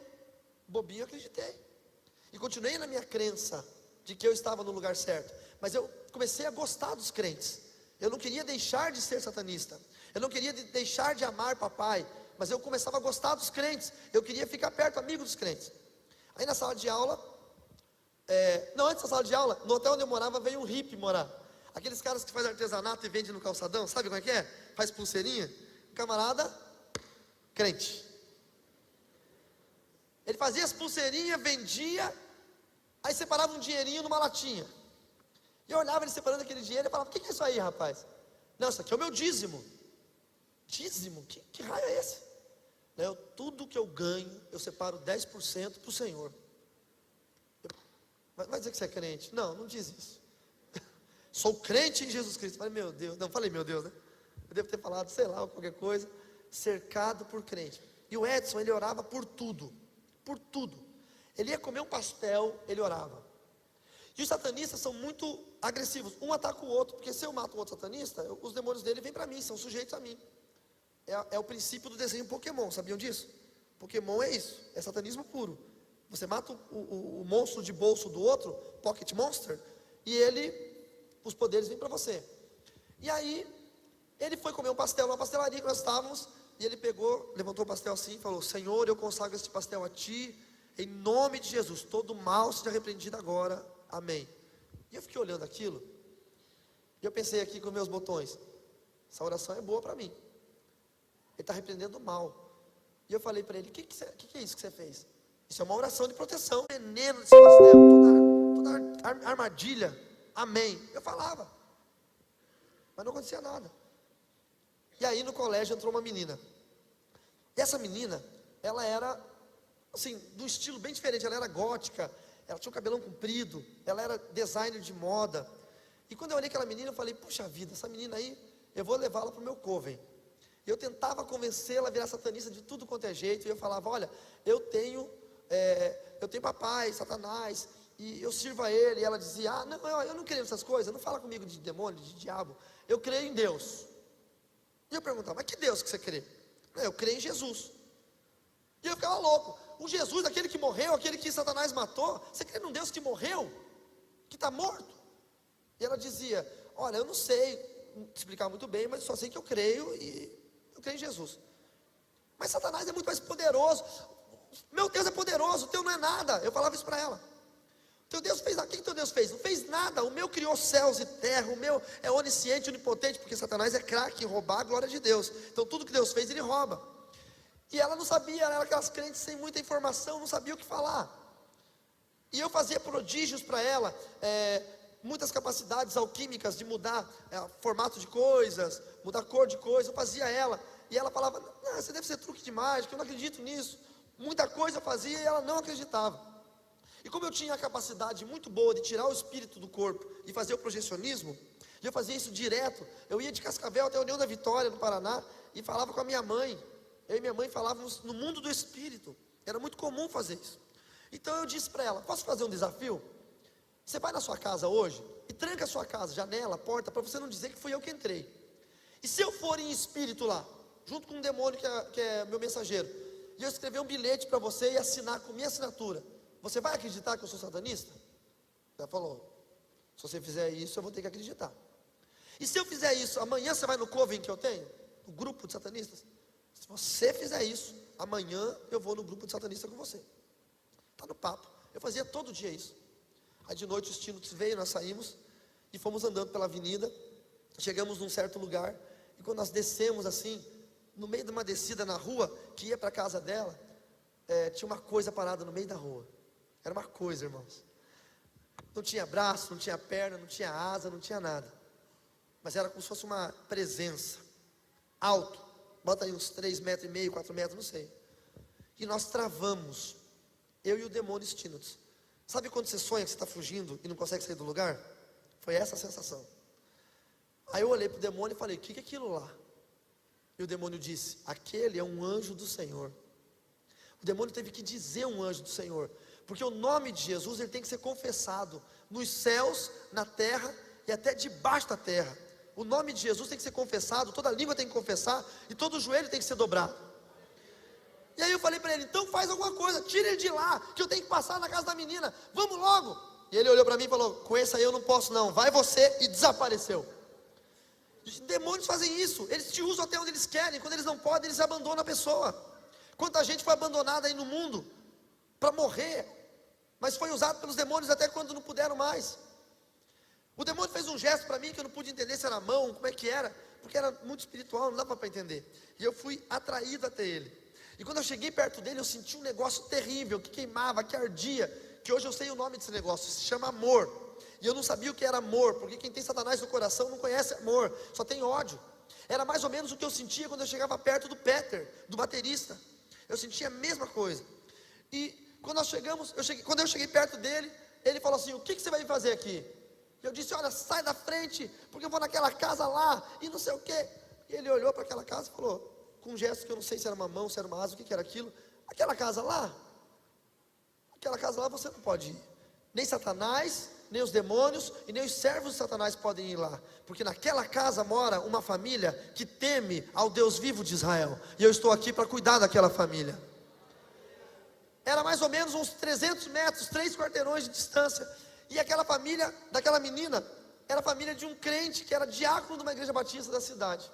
bobinho, acreditei. E continuei na minha crença de que eu estava no lugar certo. Mas eu comecei a gostar dos crentes. Eu não queria deixar de ser satanista. Eu não queria deixar de amar papai. Mas eu começava a gostar dos crentes. Eu queria ficar perto, amigo dos crentes. Aí na sala de aula, antes da sala de aula, no hotel onde eu morava, veio um hippie morar. Aqueles caras que fazem artesanato e vendem no calçadão, sabe como é que é? Faz pulseirinha. Camarada, crente. Ele fazia as pulseirinhas, vendia, aí separava um dinheirinho numa latinha. E eu olhava ele separando aquele dinheiro e falava: o que é isso aí, rapaz? Não, isso aqui é o meu dízimo. Dízimo? Que raio é esse? Tudo que eu ganho, eu separo 10% para o Senhor. Vai dizer que você é crente? Não, não diz isso. Sou crente em Jesus Cristo. Falei: meu Deus, não falei meu Deus, né? Eu devo ter falado, sei lá, qualquer coisa. Cercado por crente. E o Edson, ele orava por tudo. Por tudo. Ele ia comer um pastel, ele orava. E os satanistas são muito agressivos. Um ataca o outro, porque se eu mato um outro satanista, os demônios dele vêm para mim, são sujeitos a mim. É o princípio do desenho Pokémon, sabiam disso? Pokémon é isso, é satanismo puro. Você mata o monstro de bolso do outro, Pocket Monster, e os poderes vêm para você. E aí, ele foi comer um pastel numa pastelaria que nós estávamos, e ele pegou, levantou o pastel assim e falou: Senhor, eu consagro este pastel a Ti, Em nome de Jesus, todo mal seja repreendido agora, amém. E eu fiquei olhando aquilo, e eu pensei aqui com meus botões, essa oração é boa para mim. Ele está repreendendo o mal. E eu falei para ele, o que é isso que você fez? Isso é uma oração de proteção. Veneno desse pastel, toda armadilha, amém. Eu falava, mas não acontecia nada. E aí no colégio entrou uma menina. E essa menina, ela era, assim, de um estilo bem diferente. Ela era gótica, ela tinha um cabelão comprido, ela era designer de moda. E quando eu olhei aquela menina, eu falei, puxa vida, essa menina aí, eu vou levá-la para o meu coven. Eu tentava convencê-la a virar satanista de tudo quanto é jeito. E eu falava, olha, eu tenho papai, Satanás, e eu sirvo a ele. E ela dizia, não, eu não creio nessas coisas, não fala comigo de demônio, de diabo, eu creio em Deus. E eu perguntava, mas que Deus que você crê? Eu creio em Jesus. E eu ficava louco, o Jesus, aquele que morreu, aquele que Satanás matou, você crê num Deus que morreu, que está morto? E ela dizia, olha, eu não sei explicar muito bem, mas só sei que eu creio e eu creio em Jesus. Mas Satanás é muito mais poderoso. Meu Deus é poderoso, o teu não é nada. Eu falava isso para ela. Teu Deus fez nada. O que teu Deus fez? Não fez nada. O meu criou céus e terra. O meu é onisciente, onipotente. Porque Satanás é craque em roubar a glória de Deus. Então tudo que Deus fez, ele rouba. E ela não sabia, ela era aquelas crentes sem muita informação, não sabia o que falar. E eu fazia prodígios para ela, muitas capacidades alquímicas de mudar formato de coisas, mudar cor de coisas. Eu fazia ela. E ela falava, não, você deve ser truque de mágica, eu não acredito nisso. Muita coisa eu fazia e ela não acreditava. E como eu tinha a capacidade muito boa de tirar o espírito do corpo e fazer o projecionismo, e eu fazia isso direto, eu ia de Cascavel até a União da Vitória, no Paraná, e falava com a minha mãe. Eu e minha mãe falávamos no mundo do espírito. Era muito comum fazer isso. Então eu disse para ela, posso fazer um desafio? Você vai na sua casa hoje e tranca a sua casa, janela, porta, para você não dizer que fui eu que entrei. E se eu for em espírito lá, junto com um demônio que é meu mensageiro, e eu escrever um bilhete para você e assinar com minha assinatura, você vai acreditar que eu sou satanista? Ela falou, se você fizer isso, eu vou ter que acreditar. E se eu fizer isso, amanhã você vai no coven que eu tenho? No grupo de satanistas? Se você fizer isso, amanhã eu vou no grupo de satanistas com você. Está no papo. Eu fazia todo dia isso. Aí de noite o Stinuts veio, nós saímos e fomos andando pela avenida. Chegamos num certo lugar. E quando nós descemos assim, no meio de uma descida na rua, que ia para a casa dela, tinha uma coisa parada no meio da rua. Era uma coisa, irmãos. Não tinha braço, não tinha perna, não tinha asa, não tinha nada. Mas era como se fosse uma presença. Alto. Bota aí uns 3,5 metros, 4 metros, não sei. E nós travamos. Eu e o demônio Stinuts. Sabe quando você sonha que você está fugindo e não consegue sair do lugar? Foi essa a sensação. Aí eu olhei para o demônio e falei, o que é aquilo lá? E o demônio disse, aquele é um anjo do Senhor. O demônio teve que dizer um anjo do Senhor. Porque o nome de Jesus, ele tem que ser confessado nos céus, na terra e até debaixo da terra. O nome de Jesus tem que ser confessado, toda língua tem que confessar e todo joelho tem que ser dobrado. E aí eu falei para ele, então faz alguma coisa, tira ele de lá, que eu tenho que passar na casa da menina, vamos logo. E ele olhou para mim e falou, com esse aí eu não posso não, vai você, e desapareceu. Os demônios fazem isso, eles te usam até onde eles querem, quando eles não podem, eles abandonam a pessoa. Quanta gente foi abandonada aí no mundo, para morrer, mas foi usado pelos demônios até quando não puderam mais. O demônio fez um gesto para mim que eu não pude entender se era a mão, como é que era, porque era muito espiritual, não dava para entender. E eu fui atraído até ele. E quando eu cheguei perto dele, eu senti um negócio terrível, que queimava, que ardia, que hoje eu sei o nome desse negócio, se chama amor. E eu não sabia o que era amor, porque quem tem Satanás no coração não conhece amor, só tem ódio. Era mais ou menos o que eu sentia quando eu chegava perto do Peter, do baterista. Eu sentia a mesma coisa. E quando quando eu cheguei perto dele, ele falou assim, o que você vai fazer aqui? Eu disse, olha, sai da frente, porque eu vou naquela casa lá, e não sei o quê. E ele olhou para aquela casa e falou, com um gesto que eu não sei se era uma mão, se era uma asa, o que era aquilo. Aquela casa lá você não pode ir. Nem Satanás, nem os demônios, e nem os servos de Satanás podem ir lá. Porque naquela casa mora uma família que teme ao Deus vivo de Israel. E eu estou aqui para cuidar daquela família. Era mais ou menos uns 300 metros, 3 quarteirões de distância. E aquela família, daquela menina, era a família de um crente que era diácono de uma igreja batista da cidade.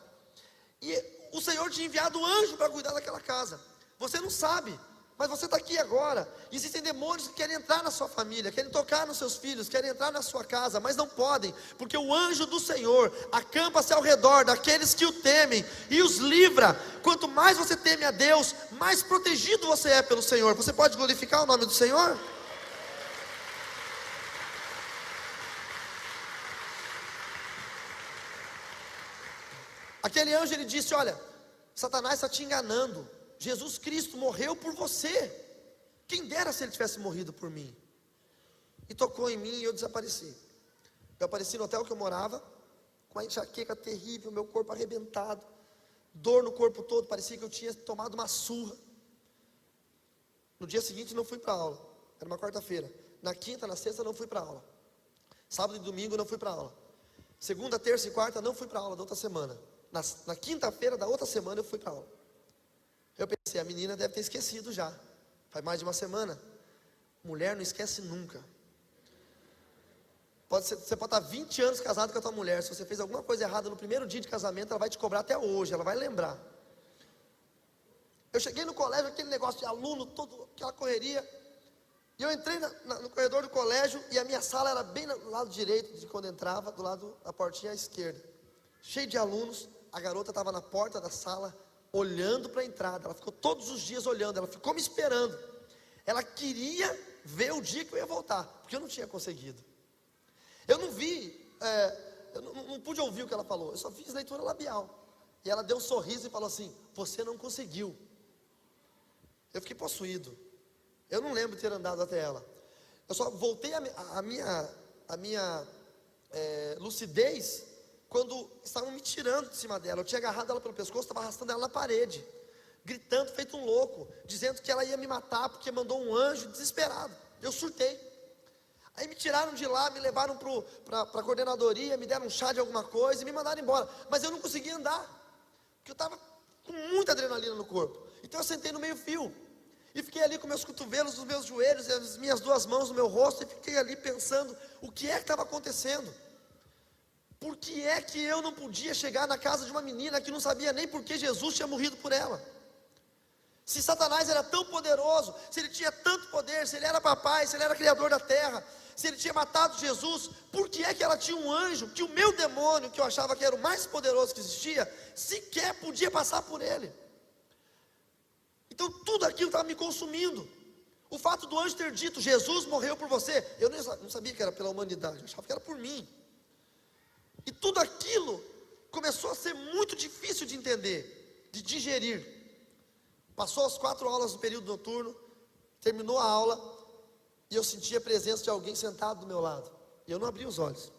E o Senhor tinha enviado um anjo para cuidar daquela casa. Você não sabe Mas você está aqui agora. Existem demônios que querem entrar na sua família, querem tocar nos seus filhos, querem entrar na sua casa, mas não podem, porque o anjo do Senhor acampa-se ao redor daqueles que o temem e os livra. Quanto mais você teme a Deus, mais protegido você é pelo Senhor. Você pode glorificar o nome do Senhor? Aquele anjo, ele disse: olha, Satanás está te enganando. Jesus Cristo morreu por você. Quem dera se ele tivesse morrido por mim. E tocou em mim e eu desapareci. Eu apareci no hotel que eu morava, com uma enxaqueca terrível, meu corpo arrebentado, dor no corpo todo, parecia que eu tinha tomado uma surra. No dia seguinte não fui para aula, era uma quarta-feira. Na quinta, na sexta não fui para aula. Sábado e domingo não fui para aula. Segunda, terça e quarta não fui para aula da outra semana. Na quinta-feira da outra semana eu fui para aula. Eu pensei, a menina deve ter esquecido já. Faz mais de uma semana. Mulher não esquece nunca. Você pode estar 20 anos casado com a tua mulher. Se você fez alguma coisa errada no primeiro dia de casamento, ela vai te cobrar até hoje, ela vai lembrar. Eu cheguei no colégio, aquele negócio de aluno, aquela correria. E eu entrei no corredor do colégio, e a minha sala era bem do lado direito de quando entrava, do lado da portinha à esquerda. Cheio de alunos, a garota estava na porta da sala, olhando para a entrada. Ela ficou todos os dias olhando, ela ficou me esperando. Ela queria ver o dia que eu ia voltar, porque eu não tinha conseguido. Eu não vi, eu não pude ouvir o que ela falou, eu só fiz leitura labial. E ela deu um sorriso e falou assim: você não conseguiu. Eu fiquei possuído. Eu não lembro de ter andado até ela. Eu só voltei a minha lucidez quando estavam me tirando de cima dela. Eu tinha agarrado ela pelo pescoço, estava arrastando ela na parede, gritando, feito um louco, dizendo que ela ia me matar, porque mandou um anjo, desesperado. Eu surtei. Aí me tiraram de lá, me levaram para a coordenadoria, me deram um chá de alguma coisa e me mandaram embora. Mas eu não conseguia andar, porque eu estava com muita adrenalina no corpo. Então eu sentei no meio fio, e fiquei ali com meus cotovelos nos meus joelhos, e as minhas duas mãos no meu rosto, e fiquei ali pensando, o que é que estava acontecendo? Por que é que eu não podia chegar na casa de uma menina que não sabia nem por que Jesus tinha morrido por ela? Se Satanás era tão poderoso, se ele tinha tanto poder, se ele era papai, se ele era criador da terra, se ele tinha matado Jesus, por que é que ela tinha um anjo, que o meu demônio, que eu achava que era o mais poderoso que existia, sequer podia passar por ele? Então tudo aquilo estava me consumindo. O fato do anjo ter dito: Jesus morreu por você, eu não sabia que era pela humanidade, eu achava que era por mim. E tudo aquilo começou a ser muito difícil de entender, de digerir. Passou as 4 aulas do período noturno, terminou a aula, e eu senti a presença de alguém sentado do meu lado. E eu não abri os olhos.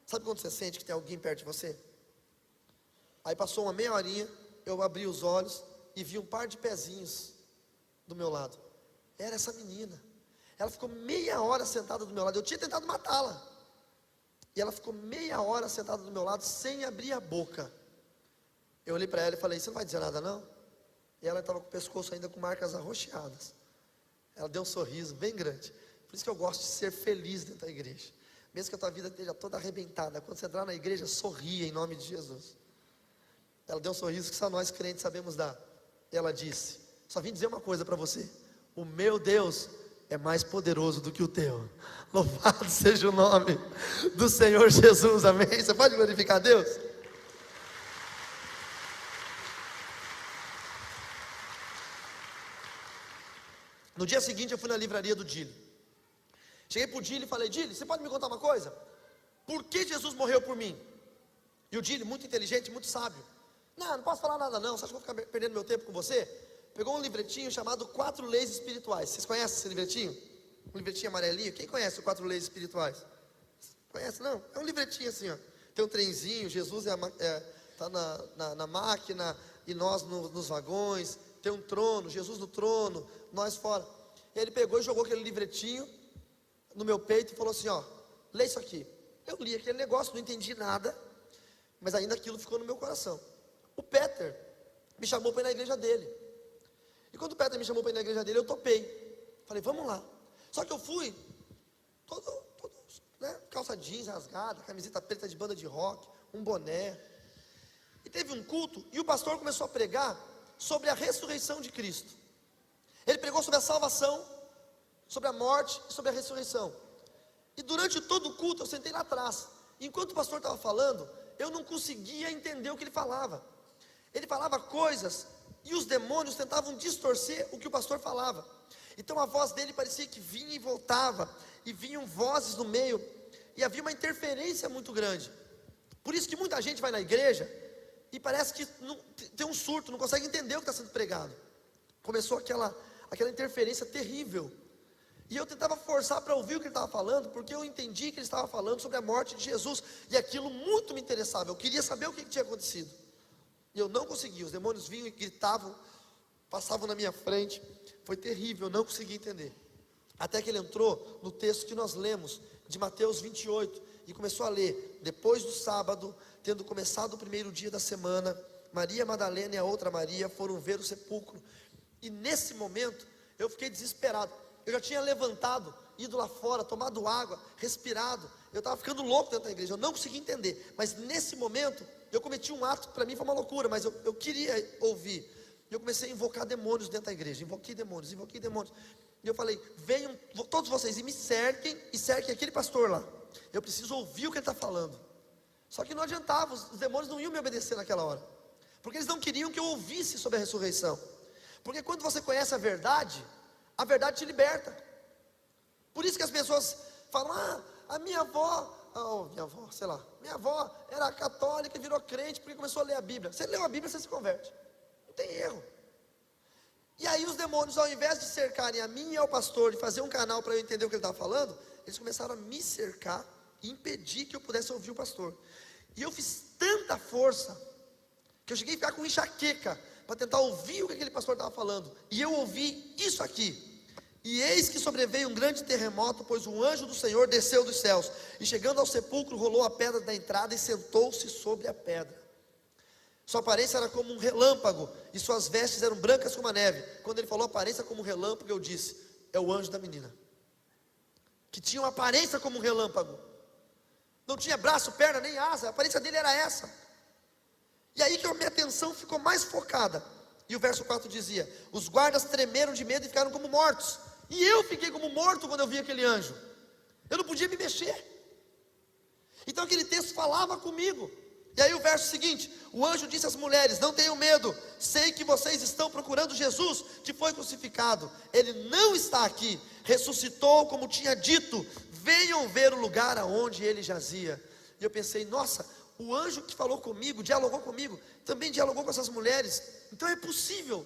Sabe quando você sente que tem alguém perto de você? Aí passou uma meia horinha, eu abri os olhos e vi um par de pezinhos do meu lado. Era essa menina. Ela ficou meia hora sentada do meu lado. Eu tinha tentado matá-la. E ela ficou meia hora sentada do meu lado, sem abrir a boca. Eu olhei para ela e falei: você não vai dizer nada não? E ela estava com o pescoço ainda com marcas arroxeadas. Ela deu um sorriso bem grande. Por isso que eu gosto de ser feliz dentro da igreja. Mesmo que a tua vida esteja toda arrebentada, quando você entrar na igreja, sorria em nome de Jesus. Ela deu um sorriso que só nós crentes sabemos dar. E ela disse: só vim dizer uma coisa para você: o meu Deus é mais poderoso do que o teu. Louvado seja o nome do Senhor Jesus, amém? Você pode glorificar a Deus? No dia seguinte eu fui na livraria do Dili. Cheguei para o Dili e falei: Dili, você pode me contar uma coisa? Por que Jesus morreu por mim? E o Dili, muito inteligente, muito sábio: não posso falar nada não, você acha que eu vou ficar perdendo meu tempo com você? Pegou um livretinho chamado 4 Leis Espirituais. Vocês conhecem esse livretinho? Um livretinho amarelinho. Quem conhece o 4 Leis Espirituais? Conhece? Não? É um livretinho assim, ó. Tem um trenzinho, Jesus está na máquina, e nós nos vagões. Tem um trono, Jesus no trono, nós fora. E ele pegou e jogou aquele livretinho no meu peito e falou assim: ó, lê isso aqui. Eu li aquele negócio, não entendi nada, mas ainda aquilo ficou no meu coração. O Peter me chamou para ir na igreja dele. E quando o Peter me chamou para ir na igreja dele, eu topei. Falei: vamos lá. Só que eu fui todo né, calça jeans rasgada, camiseta preta de banda de rock, um boné. E teve um culto, e o pastor começou a pregar sobre a ressurreição de Cristo. Ele pregou sobre a salvação, sobre a morte e sobre a ressurreição. E durante todo o culto eu sentei lá atrás. Enquanto o pastor estava falando, eu não conseguia entender o que ele falava. Ele falava coisas e os demônios tentavam distorcer o que o pastor falava. Então a voz dele parecia que vinha e voltava, e vinham vozes no meio, e havia uma interferência muito grande. Por isso que muita gente vai na igreja e parece que tem um surto, não consegue entender o que está sendo pregado. Começou aquela interferência terrível. E eu tentava forçar para ouvir o que ele estava falando, porque eu entendi que ele estava falando sobre a morte de Jesus, e aquilo muito me interessava. Eu queria saber o que tinha acontecido, e eu não conseguia. Os demônios vinham e gritavam, passavam na minha frente. Foi terrível, eu não conseguia entender. Até que ele entrou no texto que nós lemos, de Mateus 28, e começou a ler: depois do sábado, tendo começado o primeiro dia da semana, Maria Madalena e a outra Maria foram ver o sepulcro. E nesse momento, eu fiquei desesperado. Eu já tinha levantado, ido lá fora, tomado água, respirado. Eu estava ficando louco dentro da igreja, eu não conseguia entender. Mas nesse momento, eu cometi um ato que para mim foi uma loucura, mas eu queria ouvir. E eu comecei a invocar demônios dentro da igreja. Invoquei demônios. E eu falei: venham todos vocês e me cerquem, e cerquem aquele pastor lá. Eu preciso ouvir o que ele está falando. Só que não adiantava, os demônios não iam me obedecer naquela hora, porque eles não queriam que eu ouvisse sobre a ressurreição. Porque quando você conhece a verdade te liberta. Por isso que as pessoas falam: a minha avó, minha avó era católica e virou crente porque começou a ler a Bíblia. Você leu a Bíblia, você se converte, não tem erro. E aí os demônios, ao invés de cercarem a mim e ao pastor, de fazer um canal para eu entender o que ele estava falando, eles começaram a me cercar e impedir que eu pudesse ouvir o pastor. E eu fiz tanta força que eu cheguei a ficar com enxaqueca para tentar ouvir o que aquele pastor estava falando. E eu ouvi isso aqui: e eis que sobreveio um grande terremoto, pois um anjo do Senhor desceu dos céus, e chegando ao sepulcro, rolou a pedra da entrada e sentou-se sobre a pedra. Sua aparência era como um relâmpago, e suas vestes eram brancas como a neve. Quando ele falou aparência como um relâmpago, eu disse: é o anjo da menina, que tinha uma aparência como um relâmpago. Não tinha braço, perna, nem asa, a aparência dele era essa. E aí que a minha atenção ficou mais focada. E o verso 4 dizia: os guardas tremeram de medo e ficaram como mortos. E eu fiquei como morto quando eu vi aquele anjo. Eu não podia me mexer. Então aquele texto falava comigo. E aí o verso seguinte: o anjo disse às mulheres: não tenham medo, sei que vocês estão procurando Jesus, que foi crucificado. Ele não está aqui, ressuscitou como tinha dito. Venham ver o lugar aonde ele jazia. E eu pensei: nossa, o anjo que falou comigo, dialogou comigo, também dialogou com essas mulheres. Então é possível.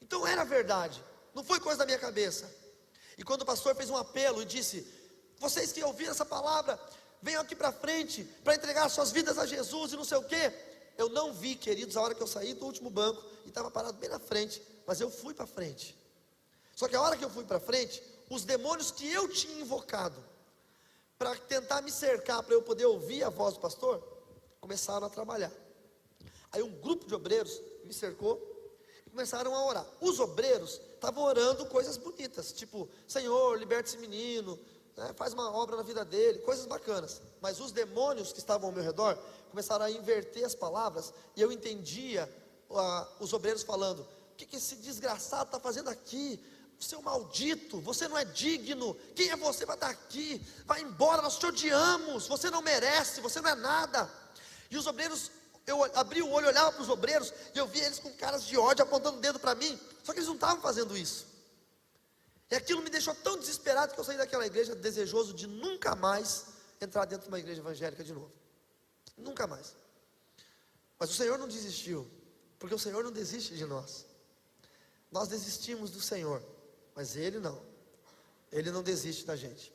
Então era verdade, não foi coisa da minha cabeça. E quando o pastor fez um apelo e disse: vocês que ouviram essa palavra, venham aqui para frente para entregar suas vidas a Jesus e não sei o que. Eu não vi, queridos, a hora que eu saí do último banco e estava parado bem na frente, mas eu fui para frente. Só que a hora que eu fui para frente, os demônios que eu tinha invocado para tentar me cercar, para eu poder ouvir a voz do pastor, começaram a trabalhar. Aí um grupo de obreiros me cercou e começaram a orar. Os obreiros estavam orando coisas bonitas, tipo: Senhor, liberte esse menino, né, faz uma obra na vida dele, coisas bacanas. Mas os demônios que estavam ao meu redor começaram a inverter as palavras, e eu entendia os obreiros falando: o que esse desgraçado está fazendo aqui? Seu maldito, você não é digno. Quem é você para estar aqui? Vai embora, nós te odiamos, você não merece, você não é nada. E os obreiros, eu abri o olho, olhava para os obreiros, e eu via eles com caras de ódio, apontando o dedo para mim. Só que eles não estavam fazendo isso. E aquilo me deixou tão desesperado que eu saí daquela igreja desejoso de nunca mais entrar dentro de uma igreja evangélica de novo. Nunca mais. Mas o Senhor não desistiu, porque o Senhor não desiste de nós. Nós desistimos do Senhor, mas Ele não. Ele não desiste da gente.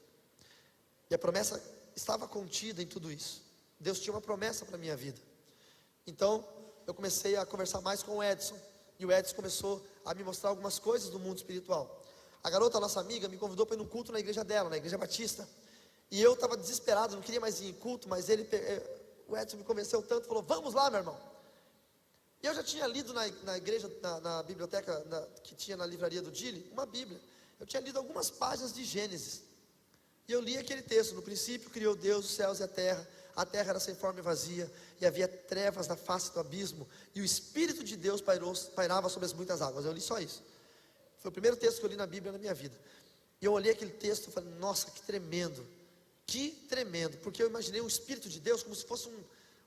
E a promessa estava contida em tudo isso. Deus tinha uma promessa para a minha vida. Então eu comecei a conversar mais com o Edson, e o Edson começou a me mostrar algumas coisas do mundo espiritual. A garota, nossa amiga, me convidou para ir num culto na igreja dela, na igreja batista. E eu estava desesperado, não queria mais ir em culto, mas o Edson me convenceu tanto, falou: vamos lá, meu irmão. E eu já tinha lido na igreja, na biblioteca que tinha na livraria do Dili, uma Bíblia. Eu tinha lido algumas páginas de Gênesis. E eu li aquele texto: no princípio criou Deus os céus e a terra era sem forma e vazia, e havia trevas na face do abismo, e o Espírito de Deus pairava sobre as muitas águas. Eu li só isso. Foi o primeiro texto que eu li na Bíblia na minha vida. E eu olhei aquele texto e falei, nossa, que tremendo. Que tremendo. Porque eu imaginei o Espírito de Deus como se fosse um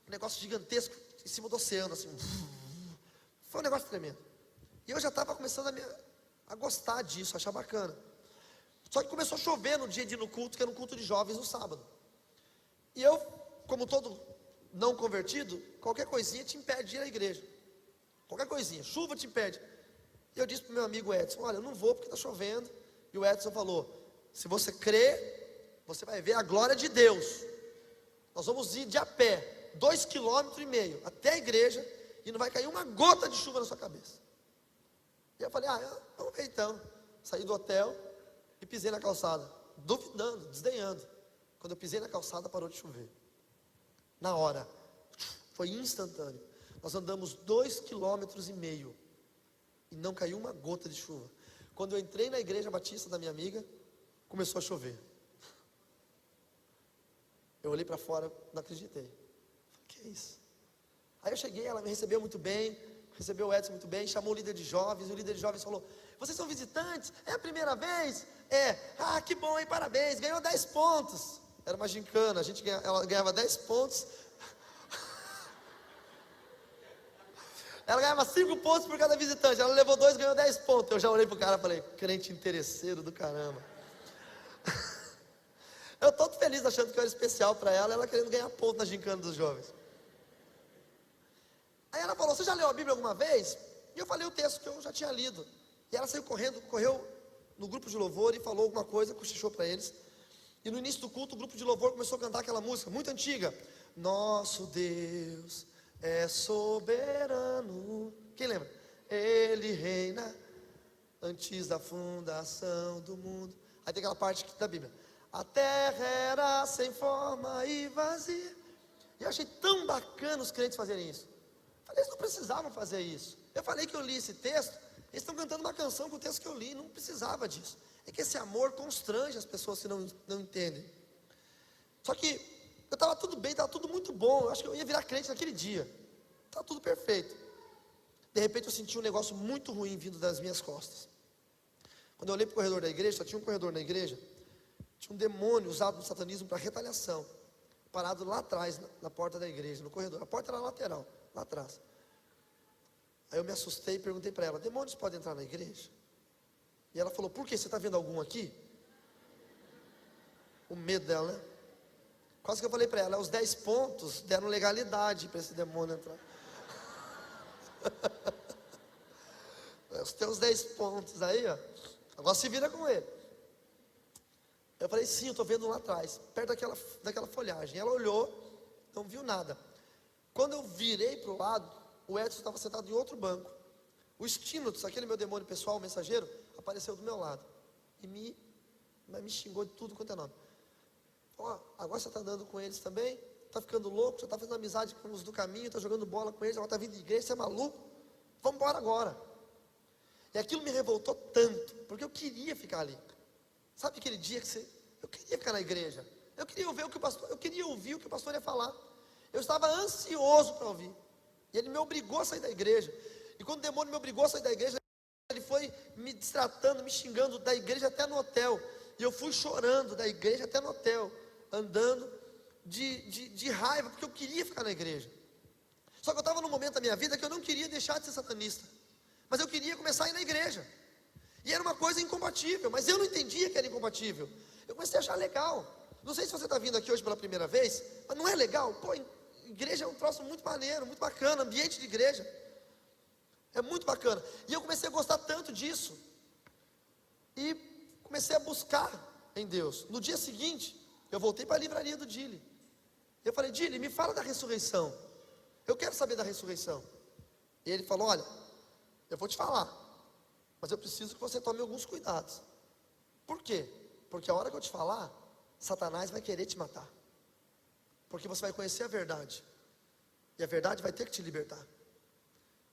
negócio gigantesco em cima do oceano, assim. Foi um negócio tremendo. E eu já estava começando a gostar disso, a achar bacana. Só que começou a chover no dia de ir no culto, que era um culto de jovens no sábado. E eu, como todo não convertido, qualquer coisinha te impede de ir à igreja. Qualquer coisinha, chuva te impede. E eu disse para o meu amigo Edson, olha, eu não vou porque está chovendo. E o Edson falou, se você crê, você vai ver a glória de Deus. Nós vamos ir de a pé, 2,5 km até a igreja, e não vai cair uma gota de chuva na sua cabeça. E eu falei, vamos ver então. Saí do hotel e pisei na calçada, duvidando, desdenhando. Quando eu pisei na calçada, parou de chover. Na hora, foi instantâneo. Nós andamos 2,5 km e não caiu uma gota de chuva. Quando eu entrei na igreja batista da minha amiga, começou a chover. Eu olhei para fora, não acreditei. Falei, que é isso? Aí eu cheguei, ela me recebeu muito bem, recebeu o Edson muito bem, chamou o líder de jovens, o líder de jovens falou, vocês são visitantes? É a primeira vez? É, que bom, hein, parabéns, ganhou 10 pontos. Era uma gincana, ela ganhava 10 pontos. Ela ganhava 5 pontos por cada visitante, ela levou 2, ganhou 10 pontos. Eu já olhei pro cara e falei, crente interesseiro do caramba. Eu todo feliz achando que eu era especial para ela querendo ganhar ponto na gincana dos jovens. Aí ela falou, você já leu a Bíblia alguma vez? E eu falei o texto que eu já tinha lido. E ela saiu correndo, correu no grupo de louvor e falou alguma coisa, cochichou para eles. E no início do culto, o grupo de louvor começou a cantar aquela música muito antiga. Nosso Deus é soberano. Quem lembra? Ele reina antes da fundação do mundo. Aí tem aquela parte da Bíblia. A terra era sem forma e vazia. E eu achei tão bacana os crentes fazerem isso. Falei, eles não precisavam fazer isso. Eu falei que eu li esse texto, eles estão cantando uma canção com o texto que eu li, não precisava disso. É que esse amor constrange as pessoas que não entendem. Só que eu estava tudo bem, estava tudo muito bom. Eu acho que eu ia virar crente naquele dia. Estava tudo perfeito. De repente eu senti um negócio muito ruim vindo das minhas costas. Quando eu olhei para o corredor da igreja, só tinha um corredor na igreja. Tinha um demônio usado no satanismo para retaliação, parado lá atrás, na porta da igreja, no corredor. A porta era lateral, lá atrás. Aí eu me assustei e perguntei para ela, demônios podem entrar na igreja? E ela falou, por quê? Você está vendo algum aqui? O medo dela, né? Quase que eu falei para ela, os 10 pontos deram legalidade para esse demônio entrar. Os teus 10 pontos aí, ó, agora se vira com ele. Eu falei, sim, eu estou vendo lá atrás, perto daquela folhagem. Ela olhou, não viu nada. Quando eu virei para o lado, o Edson estava sentado em outro banco. O Stinotus, aquele meu demônio pessoal, o mensageiro, apareceu do meu lado. E me xingou de tudo quanto é nome. Agora você está andando com eles também? Está ficando louco? Já está fazendo amizade com os do caminho? Está jogando bola com eles? Agora está vindo de igreja? Você é maluco? Vamos embora agora. E aquilo me revoltou tanto, porque eu queria ficar ali. Sabe aquele dia que eu queria ficar na igreja? Eu queria ouvir o que o pastor ia falar. Eu estava ansioso para ouvir. E ele me obrigou a sair da igreja. E quando o demônio me obrigou a sair da igreja, ele foi me destratando, me xingando da igreja até no hotel. E eu fui chorando da igreja até no hotel, andando de raiva, porque eu queria ficar na igreja. Só que eu estava num momento da minha vida que eu não queria deixar de ser satanista, mas eu queria começar a ir na igreja. E era uma coisa incompatível, mas eu não entendia que era incompatível. Eu comecei a achar legal. Não sei se você está vindo aqui hoje pela primeira vez, mas não é legal? Pô, igreja é um troço muito maneiro, muito bacana, ambiente de igreja. É muito bacana. E eu comecei a gostar tanto disso. E comecei a buscar em Deus. No dia seguinte, eu voltei para a livraria do Dili. Eu falei, Dili, me fala da ressurreição. Eu quero saber da ressurreição. E ele falou, olha, eu vou te falar, mas eu preciso que você tome alguns cuidados. Por quê? Porque a hora que eu te falar, Satanás vai querer te matar. Porque você vai conhecer a verdade. E a verdade vai ter que te libertar.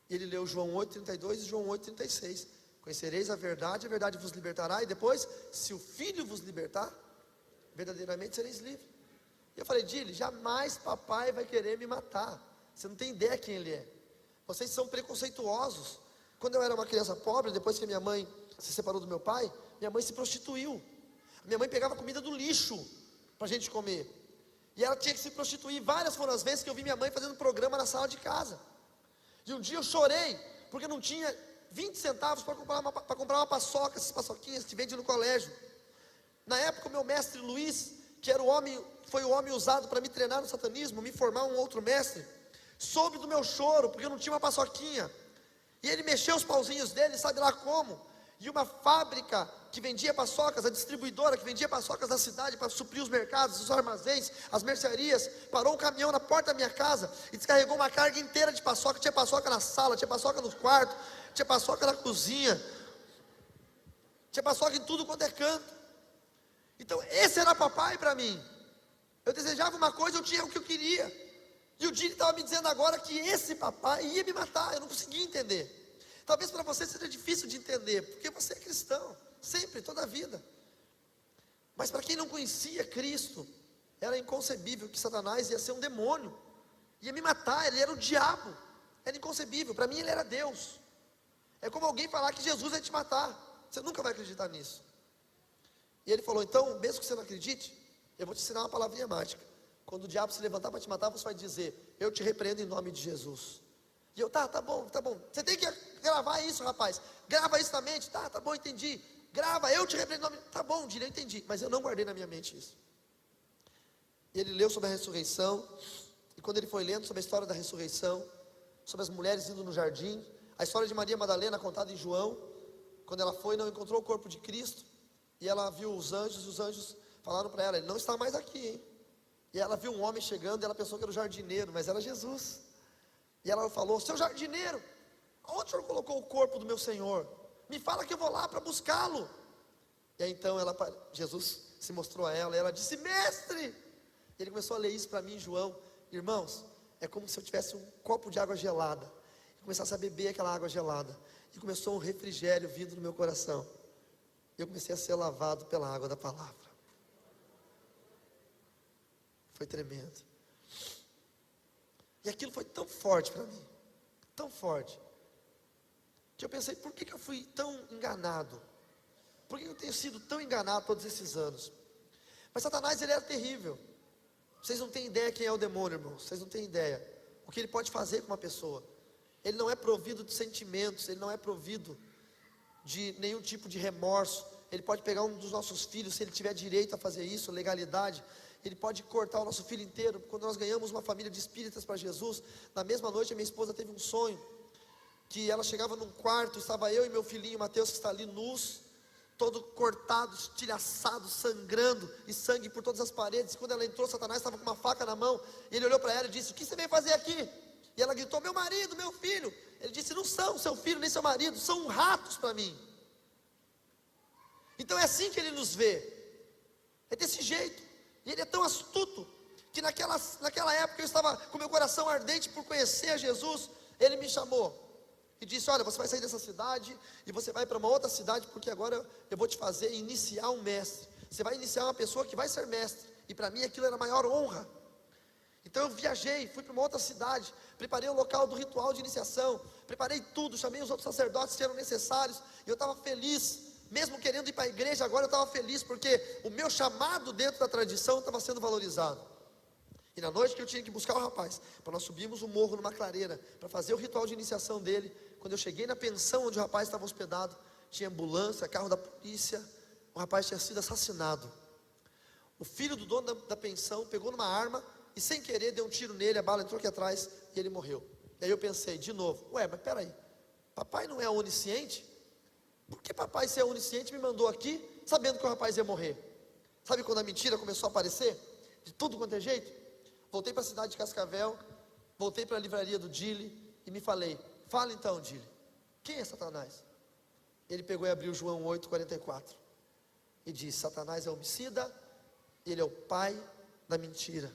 E ele leu João 8,32 e João 8,36. Conhecereis a verdade vos libertará. E depois, se o Filho vos libertar, verdadeiramente sereis livres. E eu falei, Dili, jamais papai vai querer me matar. Você não tem ideia quem ele é. Vocês são preconceituosos. Quando eu era uma criança pobre, depois que minha mãe se separou do meu pai, minha mãe se prostituiu. Minha mãe pegava comida do lixo para a gente comer. E ela tinha que se prostituir. Várias foram as vezes que eu vi minha mãe fazendo programa na sala de casa. E um dia eu chorei, porque não tinha 20 centavos para comprar uma paçoca, essas paçoquinhas que vende no colégio. Na época o meu mestre Luiz, que era foi o homem usado para me treinar no satanismo, me formar um outro mestre, soube do meu choro, porque eu não tinha uma paçoquinha. E ele mexeu os pauzinhos dele, sabe lá como? E uma fábrica que vendia paçocas, a distribuidora que vendia paçocas na cidade para suprir os mercados, os armazéns, as mercearias, parou um caminhão na porta da minha casa e descarregou uma carga inteira de paçoca. Tinha paçoca na sala, tinha paçoca no quarto, tinha paçoca na cozinha, tinha paçoca em tudo quanto é canto. Então esse era papai para mim. Eu desejava uma coisa, eu tinha o que eu queria. E o Dini estava me dizendo agora que esse papai ia me matar. Eu não conseguia entender. Talvez para você seja difícil de entender, porque você é cristão, sempre, toda a vida. Mas para quem não conhecia Cristo, era inconcebível que Satanás ia ser um demônio, ia me matar, ele era o diabo. Era inconcebível, para mim ele era Deus. É como alguém falar que Jesus ia te matar. Você nunca vai acreditar nisso. E ele falou, então, mesmo que você não acredite, eu vou te ensinar uma palavrinha mágica. Quando o diabo se levantar para te matar, você vai dizer, eu te repreendo em nome de Jesus. E eu, tá bom. Você tem que gravar isso, rapaz. Grava isso na mente. Tá bom, entendi. Grava, eu te repreendo em nome. Tá bom, Dini, eu entendi. Mas eu não guardei na minha mente isso. E ele leu sobre a ressurreição. E quando ele foi lendo sobre a história da ressurreição, sobre as mulheres indo no jardim, a história de Maria Madalena contada em João, quando ela foi e não encontrou o corpo de Cristo, e ela viu os anjos falaram para ela, ele não está mais aqui, hein? E ela viu um homem chegando, e ela pensou que era o jardineiro, mas era Jesus. E ela falou, seu jardineiro, onde o senhor colocou o corpo do meu Senhor? Me fala que eu vou lá para buscá-lo. E aí então Jesus se mostrou a ela, e ela disse, mestre. E ele começou a ler isso para mim, João. Irmãos, é como se eu tivesse um copo de água gelada, e começasse a beber aquela água gelada, e começou um refrigério vindo no meu coração. E eu comecei a ser lavado pela água da palavra. Foi tremendo. E aquilo foi tão forte para mim, tão forte, que eu pensei, por que eu fui tão enganado? Por que eu tenho sido tão enganado todos esses anos? Mas Satanás, ele era terrível. Vocês não têm ideia quem é o demônio, irmãos. Vocês não têm ideia o que ele pode fazer com uma pessoa. Ele não é provido de sentimentos, ele não é provido de nenhum tipo de remorso. Ele pode pegar um dos nossos filhos, se ele tiver direito a fazer isso, legalidade. Ele pode cortar o nosso filho inteiro. Quando nós ganhamos uma família de espíritas para Jesus, na mesma noite a minha esposa teve um sonho, que ela chegava num quarto, estava eu e meu filhinho Mateus, que está ali nus, todo cortado, estilhaçado, sangrando, e sangue por todas as paredes. E quando ela entrou, Satanás estava com uma faca na mão, e ele olhou para ela e disse, o que você veio fazer aqui? E ela gritou, meu marido, meu filho. Ele disse, não são seu filho nem seu marido, são ratos para mim. Então é assim que ele nos vê, é desse jeito. E ele é tão astuto, que naquela época eu estava com meu coração ardente por conhecer a Jesus. Ele me chamou e disse, olha, você vai sair dessa cidade e você vai para uma outra cidade, porque agora eu vou te fazer iniciar um mestre. Você vai iniciar uma pessoa que vai ser mestre. E para mim aquilo era a maior honra. Então eu viajei, fui para uma outra cidade, preparei o local do ritual de iniciação, preparei tudo, chamei os outros sacerdotes que eram necessários, e eu estava feliz. Mesmo querendo ir para a igreja, agora eu estava feliz, porque o meu chamado dentro da tradição estava sendo valorizado. E na noite que eu tinha que buscar o rapaz, para nós subirmos o morro numa clareira, para fazer o ritual de iniciação dele, quando eu cheguei na pensão onde o rapaz estava hospedado, tinha ambulância, carro da polícia, o rapaz tinha sido assassinado. O filho do dono da pensão pegou numa arma e sem querer deu um tiro nele, a bala entrou aqui atrás e ele morreu. E aí eu pensei de novo, mas peraí, papai não é onisciente? Por que papai, se é onisciente, me mandou aqui, sabendo que o rapaz ia morrer? Sabe quando a mentira começou a aparecer? De tudo quanto é jeito? Voltei para a cidade de Cascavel, voltei para a livraria do Dili e me falei, fala então, Dili, quem é Satanás? Ele pegou e abriu João 8,44 e disse, Satanás é homicida, ele é o pai da mentira.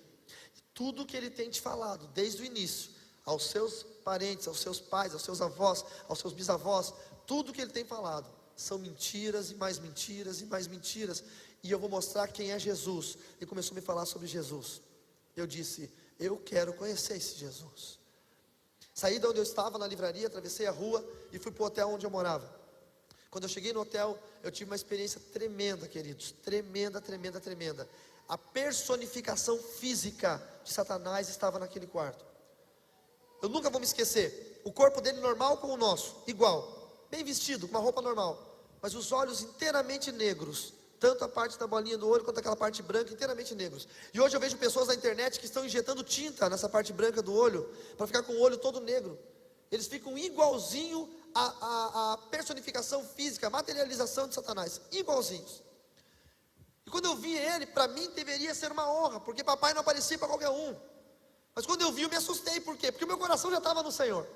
E tudo que ele tem te falado, desde o início, aos seus parentes, aos seus pais, aos seus avós, aos seus bisavós, tudo que ele tem falado, são mentiras e mais mentiras e mais mentiras, e eu vou mostrar quem é Jesus. E começou a me falar sobre Jesus. Eu disse, eu quero conhecer esse Jesus. Saí de onde eu estava, na livraria, atravessei a rua, e fui para o hotel onde eu morava. Quando eu cheguei no hotel, eu tive uma experiência tremenda, queridos, tremenda, tremenda, tremenda. A personificação física de Satanás estava naquele quarto. Eu nunca vou me esquecer, o corpo dele normal com o nosso, igual, bem vestido, com uma roupa normal, mas os olhos inteiramente negros, tanto a parte da bolinha do olho, quanto aquela parte branca, inteiramente negros. E hoje eu vejo pessoas na internet que estão injetando tinta nessa parte branca do olho, para ficar com o olho todo negro. Eles ficam igualzinho a personificação física, a materialização de Satanás, igualzinhos. E quando eu vi ele, para mim deveria ser uma honra, porque papai não aparecia para qualquer um. Mas quando eu vi, eu me assustei. Por quê? Porque o meu coração já estava no Senhor.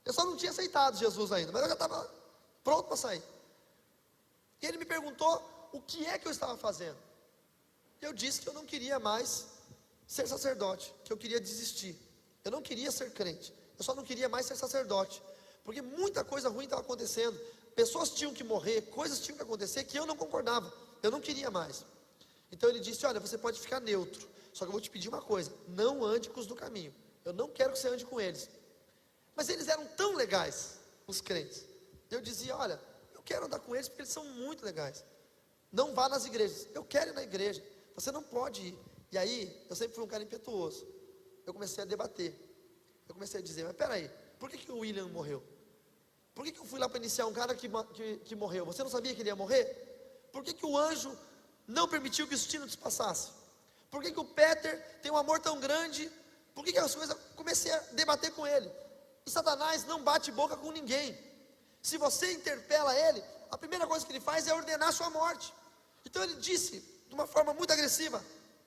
Eu só não tinha aceitado Jesus ainda, mas eu já estava pronto para sair. E ele me perguntou o que é que eu estava fazendo. Eu disse que eu não queria mais ser sacerdote, que eu queria desistir. Eu não queria ser crente, eu só não queria mais ser sacerdote, porque muita coisa ruim estava acontecendo. Pessoas tinham que morrer, coisas tinham que acontecer que eu não concordava, eu não queria mais. Então ele disse: olha, você pode ficar neutro, só que eu vou te pedir uma coisa: não ande com os do caminho. Eu não quero que você ande com eles. Mas eles eram tão legais, os crentes. Eu dizia: olha, eu quero andar com eles porque eles são muito legais. Não vá nas igrejas. Eu quero ir na igreja. Você não pode ir. E aí, eu sempre fui um cara impetuoso. Eu comecei a debater. Eu comecei a dizer: mas peraí, por que o William morreu? Por que eu fui lá para iniciar um cara que morreu? Você não sabia que ele ia morrer? Por que o anjo não permitiu que os títulos passassem? Por que o Peter tem um amor tão grande? Por que as coisas? Comecei a debater com ele. E Satanás não bate boca com ninguém. Se você interpela ele, a primeira coisa que ele faz é ordenar a sua morte. Então ele disse, de uma forma muito agressiva: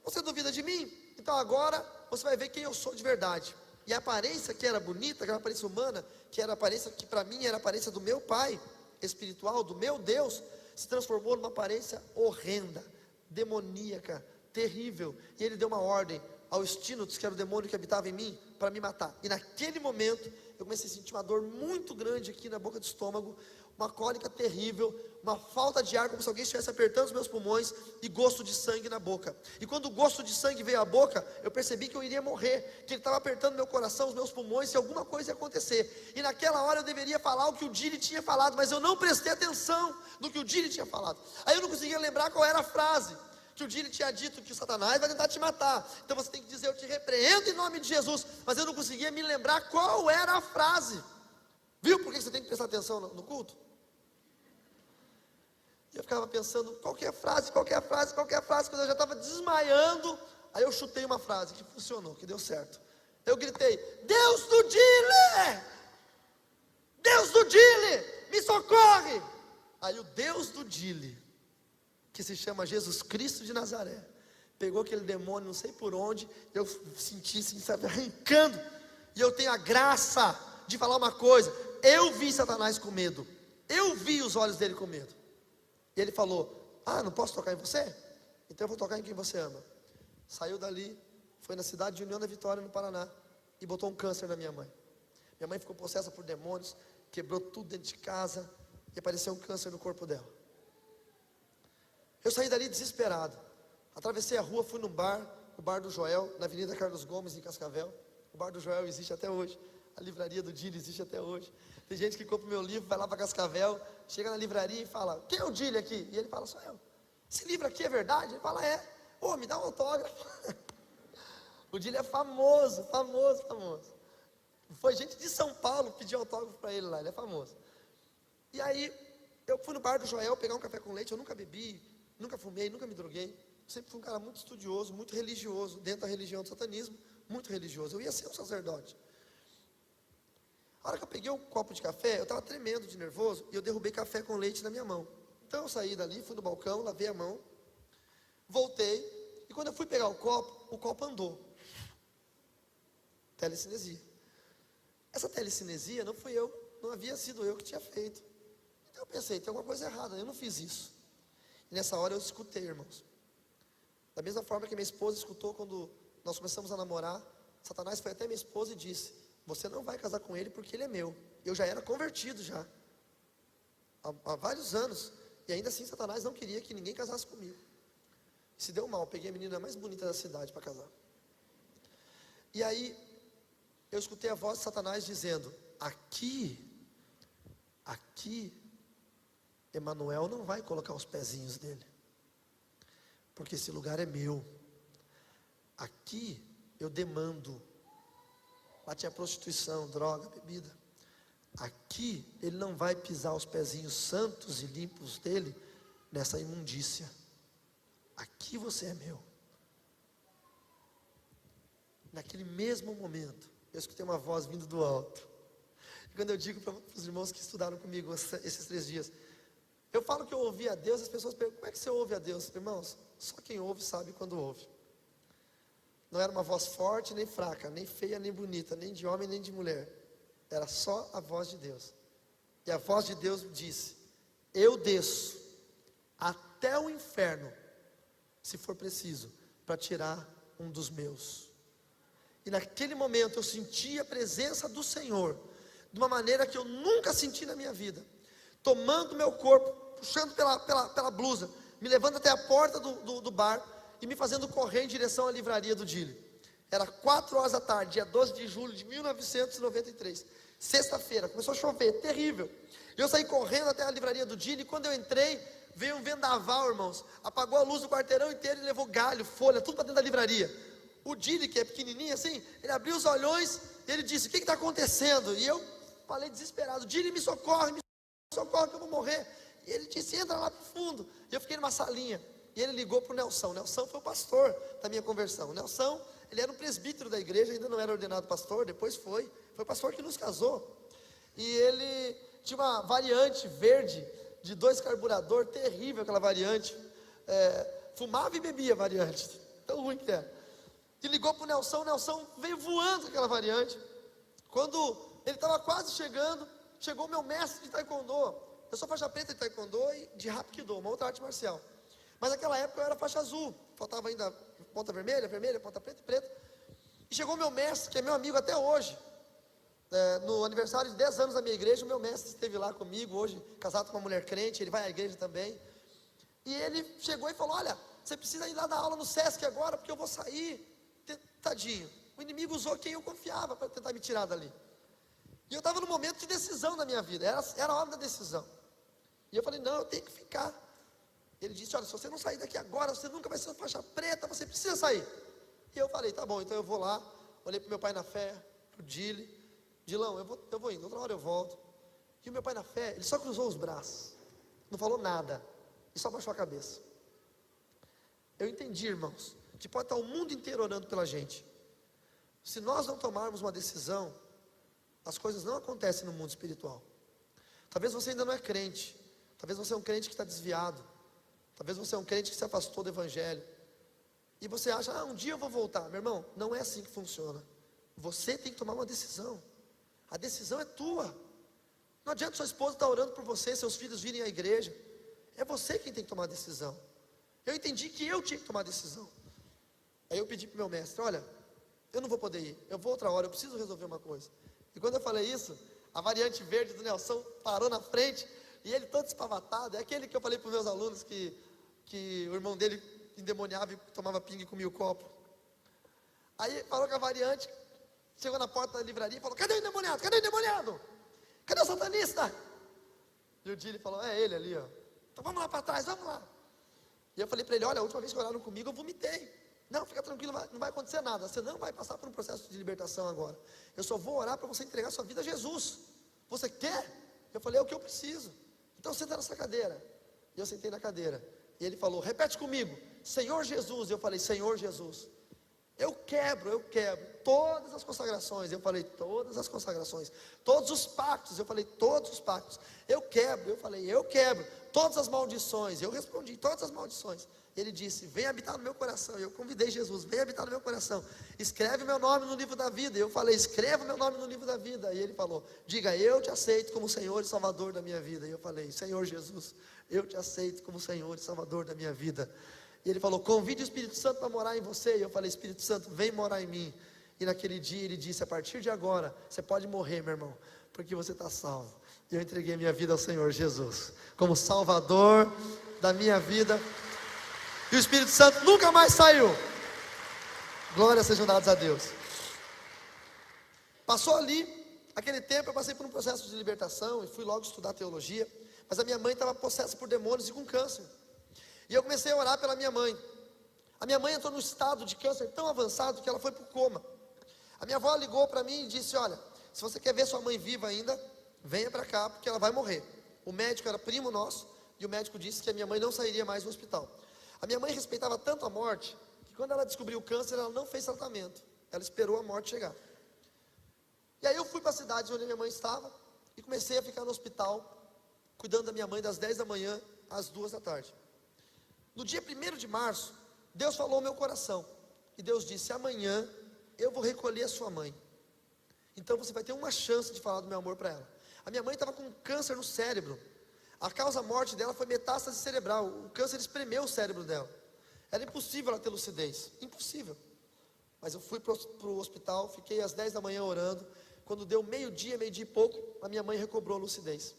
você duvida de mim? Então agora você vai ver quem eu sou de verdade. E a aparência que era bonita, aquela aparência humana, que era a aparência que para mim era a aparência do meu pai espiritual, do meu Deus, se transformou numa aparência horrenda, demoníaca, terrível. E ele deu uma ordem ao Estínotos, que era o demônio que habitava em mim, para me matar. E naquele momento eu comecei a sentir uma dor muito grande aqui na boca do estômago, uma cólica terrível, uma falta de ar, como se alguém estivesse apertando os meus pulmões, e gosto de sangue na boca. E quando o gosto de sangue veio à boca, eu percebi que eu iria morrer, que ele estava apertando meu coração, os meus pulmões, se alguma coisa ia acontecer. E naquela hora eu deveria falar o que o Dili tinha falado, mas eu não prestei atenção no que o Dili tinha falado. Aí eu não conseguia lembrar qual era a frase. Que o Dili tinha dito que o Satanás vai tentar te matar, então você tem que dizer: eu te repreendo em nome de Jesus. Mas eu não conseguia me lembrar qual era a frase. Viu por que você tem que prestar atenção no culto? E eu ficava pensando: qualquer frase, qualquer frase, qualquer frase. Quando eu já estava desmaiando, aí eu chutei uma frase que funcionou, que deu certo. Eu gritei: Deus do Dili! Deus do Dili, me socorre! Aí o Deus do Dili, que se chama Jesus Cristo de Nazaré, pegou aquele demônio, não sei por onde, eu senti assim, sabe, arrancando. E eu tenho a graça de falar uma coisa: eu vi Satanás com medo, eu vi os olhos dele com medo. E ele falou: ah, não posso tocar em você? Então eu vou tocar em quem você ama. Saiu dali, foi na cidade de União da Vitória, no Paraná, e botou um câncer na minha mãe. Minha mãe ficou possessa por demônios, quebrou tudo dentro de casa, e apareceu um câncer no corpo dela. Eu saí dali desesperado, atravessei a rua, fui no bar, o bar do Joel, na Avenida Carlos Gomes, em Cascavel. O bar do Joel existe até hoje, a livraria do Dili existe até hoje. Tem gente que compra o meu livro, vai lá para Cascavel, chega na livraria e fala: quem é o Dili aqui? E ele fala: sou eu. Esse livro aqui é verdade? Ele fala: é. Ô, me dá um autógrafo. O Dili é famoso, famoso, famoso. Foi gente de São Paulo pedir autógrafo para ele lá, ele é famoso. E aí, eu fui no bar do Joel pegar um café com leite. Eu nunca bebi, nunca fumei, nunca me droguei. Sempre fui um cara muito estudioso, muito religioso, dentro da religião do satanismo, muito religioso. Eu ia ser um sacerdote. A hora que eu peguei um copo de café, eu estava tremendo de nervoso, e eu derrubei café com leite na minha mão. Então eu saí dali, fui no balcão, lavei a mão, voltei, e quando eu fui pegar o copo andou. Telecinesia. Essa telecinesia não fui eu, não havia sido eu que tinha feito. Então eu pensei: tem alguma coisa errada, eu não fiz isso. E nessa hora eu escutei, irmãos. Da mesma forma que minha esposa escutou quando nós começamos a namorar, Satanás foi até minha esposa e disse: você não vai casar com ele porque ele é meu. Eu já era convertido já, há vários anos, e ainda assim Satanás não queria que ninguém casasse comigo. Se deu mal, peguei a menina mais bonita da cidade para casar. E aí, eu escutei a voz de Satanás dizendo: aqui, Emanuel não vai colocar os pezinhos dele, porque esse lugar é meu. Aqui eu demando. Lá tinha prostituição, droga, bebida. Aqui ele não vai pisar os pezinhos santos e limpos dele nessa imundícia. Aqui você é meu. Naquele mesmo momento, eu escutei uma voz vindo do alto. E quando eu digo para os irmãos que estudaram comigo esses 3 dias, eu falo que eu ouvi a Deus, as pessoas perguntam, como é que você ouve a Deus? Irmãos, só quem ouve sabe quando ouve. Não era uma voz forte nem fraca, nem feia nem bonita, nem de homem nem de mulher. Era só a voz de Deus. E a voz de Deus disse: eu desço até o inferno, se for preciso, para tirar um dos meus. E naquele momento eu senti a presença do Senhor de uma maneira que eu nunca senti na minha vida, tomando meu corpo, puxando pela blusa, me levando até a porta do bar e me fazendo correr em direção à livraria do Dile. Era 4 horas da tarde, dia 12 de julho de 1993, sexta-feira, começou a chover, terrível. Eu saí correndo até a livraria do Dile, e quando eu entrei, veio um vendaval, irmãos, apagou a luz do quarteirão inteiro e levou galho, folha, tudo para dentro da livraria. O Dile, que é pequenininho assim, ele abriu os olhões e ele disse: o que está acontecendo? E eu falei desesperado: Dile, me socorre que eu vou morrer. E ele disse: entra lá para o fundo. E eu fiquei numa salinha, e ele ligou para o Nelson. Nelson foi o pastor da minha conversão. Nelson, ele era um presbítero da igreja, ainda não era ordenado pastor, depois foi o pastor que nos casou. E ele tinha uma variante verde, de 2 carburador, terrível aquela variante, fumava e bebia a variante, tão ruim que era. E ligou para o Nelson veio voando com aquela variante. Quando ele estava quase chegando, chegou o meu mestre de taekwondo. Eu sou faixa preta de taekwondo e de hapkido, uma outra arte marcial. Mas naquela época eu era faixa azul, faltava ainda ponta vermelha, ponta preta e preta. E chegou o meu mestre, que é meu amigo até hoje. No aniversário de 10 anos da minha igreja, o meu mestre esteve lá comigo, hoje casado com uma mulher crente, ele vai à igreja também. E ele chegou e falou: olha, você precisa ir lá dar aula no Sesc agora, porque eu vou sair. Tadinho, o inimigo usou quem eu confiava para tentar me tirar dali. E eu estava num momento de decisão na minha vida, era a hora da decisão. E eu falei: não, eu tenho que ficar. Ele disse: olha, se você não sair daqui agora, você nunca vai ser faixa preta, você precisa sair. E eu falei: tá bom, então eu vou lá. Olhei para o meu pai na fé, para o Dile: Dilão, eu vou indo, outra hora eu volto. E o meu pai na fé, ele só cruzou os braços, não falou nada, e só baixou a cabeça. Eu entendi, irmãos, que pode estar o mundo inteiro orando pela gente. Se nós não tomarmos uma decisão, as coisas não acontecem no mundo espiritual. Talvez você ainda não é crente, talvez você é um crente que está desviado, talvez você é um crente que se afastou do evangelho, e você acha: um dia eu vou voltar. Meu irmão, não é assim que funciona. Você tem que tomar uma decisão. A decisão é tua. Não adianta sua esposa estar orando por você, seus filhos virem à igreja. É você quem tem que tomar a decisão. Eu entendi que eu tinha que tomar a decisão. Aí eu pedi para o meu mestre: olha, eu não vou poder ir, eu vou outra hora, eu preciso resolver uma coisa. E quando eu falei isso, a variante verde do Nelson parou na frente, e ele todo espavatado. É aquele que eu falei para os meus alunos que o irmão dele endemoniava e tomava pinga e comia o copo. Aí falou com a variante, chegou na porta da livraria e falou: cadê o endemoniado? Cadê o endemoniado? Cadê o satanista? E o Dile falou: é ele ali, ó. Então vamos lá para trás, vamos lá. E eu falei para ele: olha, a última vez que oraram comigo eu vomitei. Não, fica tranquilo, não vai acontecer nada. Você não vai passar por um processo de libertação agora. Eu só vou orar para você entregar sua vida a Jesus. Você quer? Eu falei: é o que eu preciso. Então senta nessa cadeira. E eu sentei na cadeira. E ele falou: repete comigo: Senhor Jesus. E eu falei: Senhor Jesus. Eu quebro todas as consagrações. Eu falei: todas as consagrações. Todos os pactos. Eu falei: todos os pactos. Eu falei: eu quebro todas as maldições. Eu respondi: todas as maldições. Ele disse: vem habitar no meu coração. Eu convidei Jesus: vem habitar no meu coração. Escreve meu nome no livro da vida. Eu falei: escreva meu nome no livro da vida. E ele falou: diga: eu te aceito como Senhor e Salvador da minha vida. E eu falei: Senhor Jesus, eu te aceito como Senhor e Salvador da minha vida. E ele falou: convide o Espírito Santo para morar em você. E eu falei: Espírito Santo, vem morar em mim. E naquele dia ele disse: a partir de agora, você pode morrer, meu irmão, porque você está salvo. E eu entreguei minha vida ao Senhor Jesus, como Salvador da minha vida. E o Espírito Santo nunca mais saiu. Glórias sejam dadas a Deus. Passou ali, aquele tempo eu passei por um processo de libertação e fui logo estudar teologia. mas a minha mãe estava possessa por demônios e com câncer. E eu comecei a orar pela minha mãe. A minha mãe entrou num estado de câncer tão avançado que ela foi para o coma. A minha avó ligou para mim e disse: olha, se você quer ver sua mãe viva ainda, venha para cá, porque ela vai morrer. O médico era primo nosso, e o médico disse que a minha mãe não sairia mais do hospital. A minha mãe respeitava tanto a morte, que quando ela descobriu o câncer, ela não fez tratamento. Ela esperou a morte chegar. E aí eu fui para a cidade onde a minha mãe estava, e comecei a ficar no hospital, cuidando da minha mãe das 10 da manhã às 2 da tarde. No dia 1º de março, Deus falou ao meu coração, e Deus disse: amanhã eu vou recolher a sua mãe, então você vai ter uma chance de falar do meu amor para ela. A minha mãe estava com câncer no cérebro. A causa morte dela foi metástase cerebral. O câncer espremeu o cérebro dela. Era impossível ela ter lucidez, impossível. Mas eu fui para o hospital, fiquei às 10 da manhã orando. Quando deu meio-dia e pouco, a minha mãe recobrou a lucidez.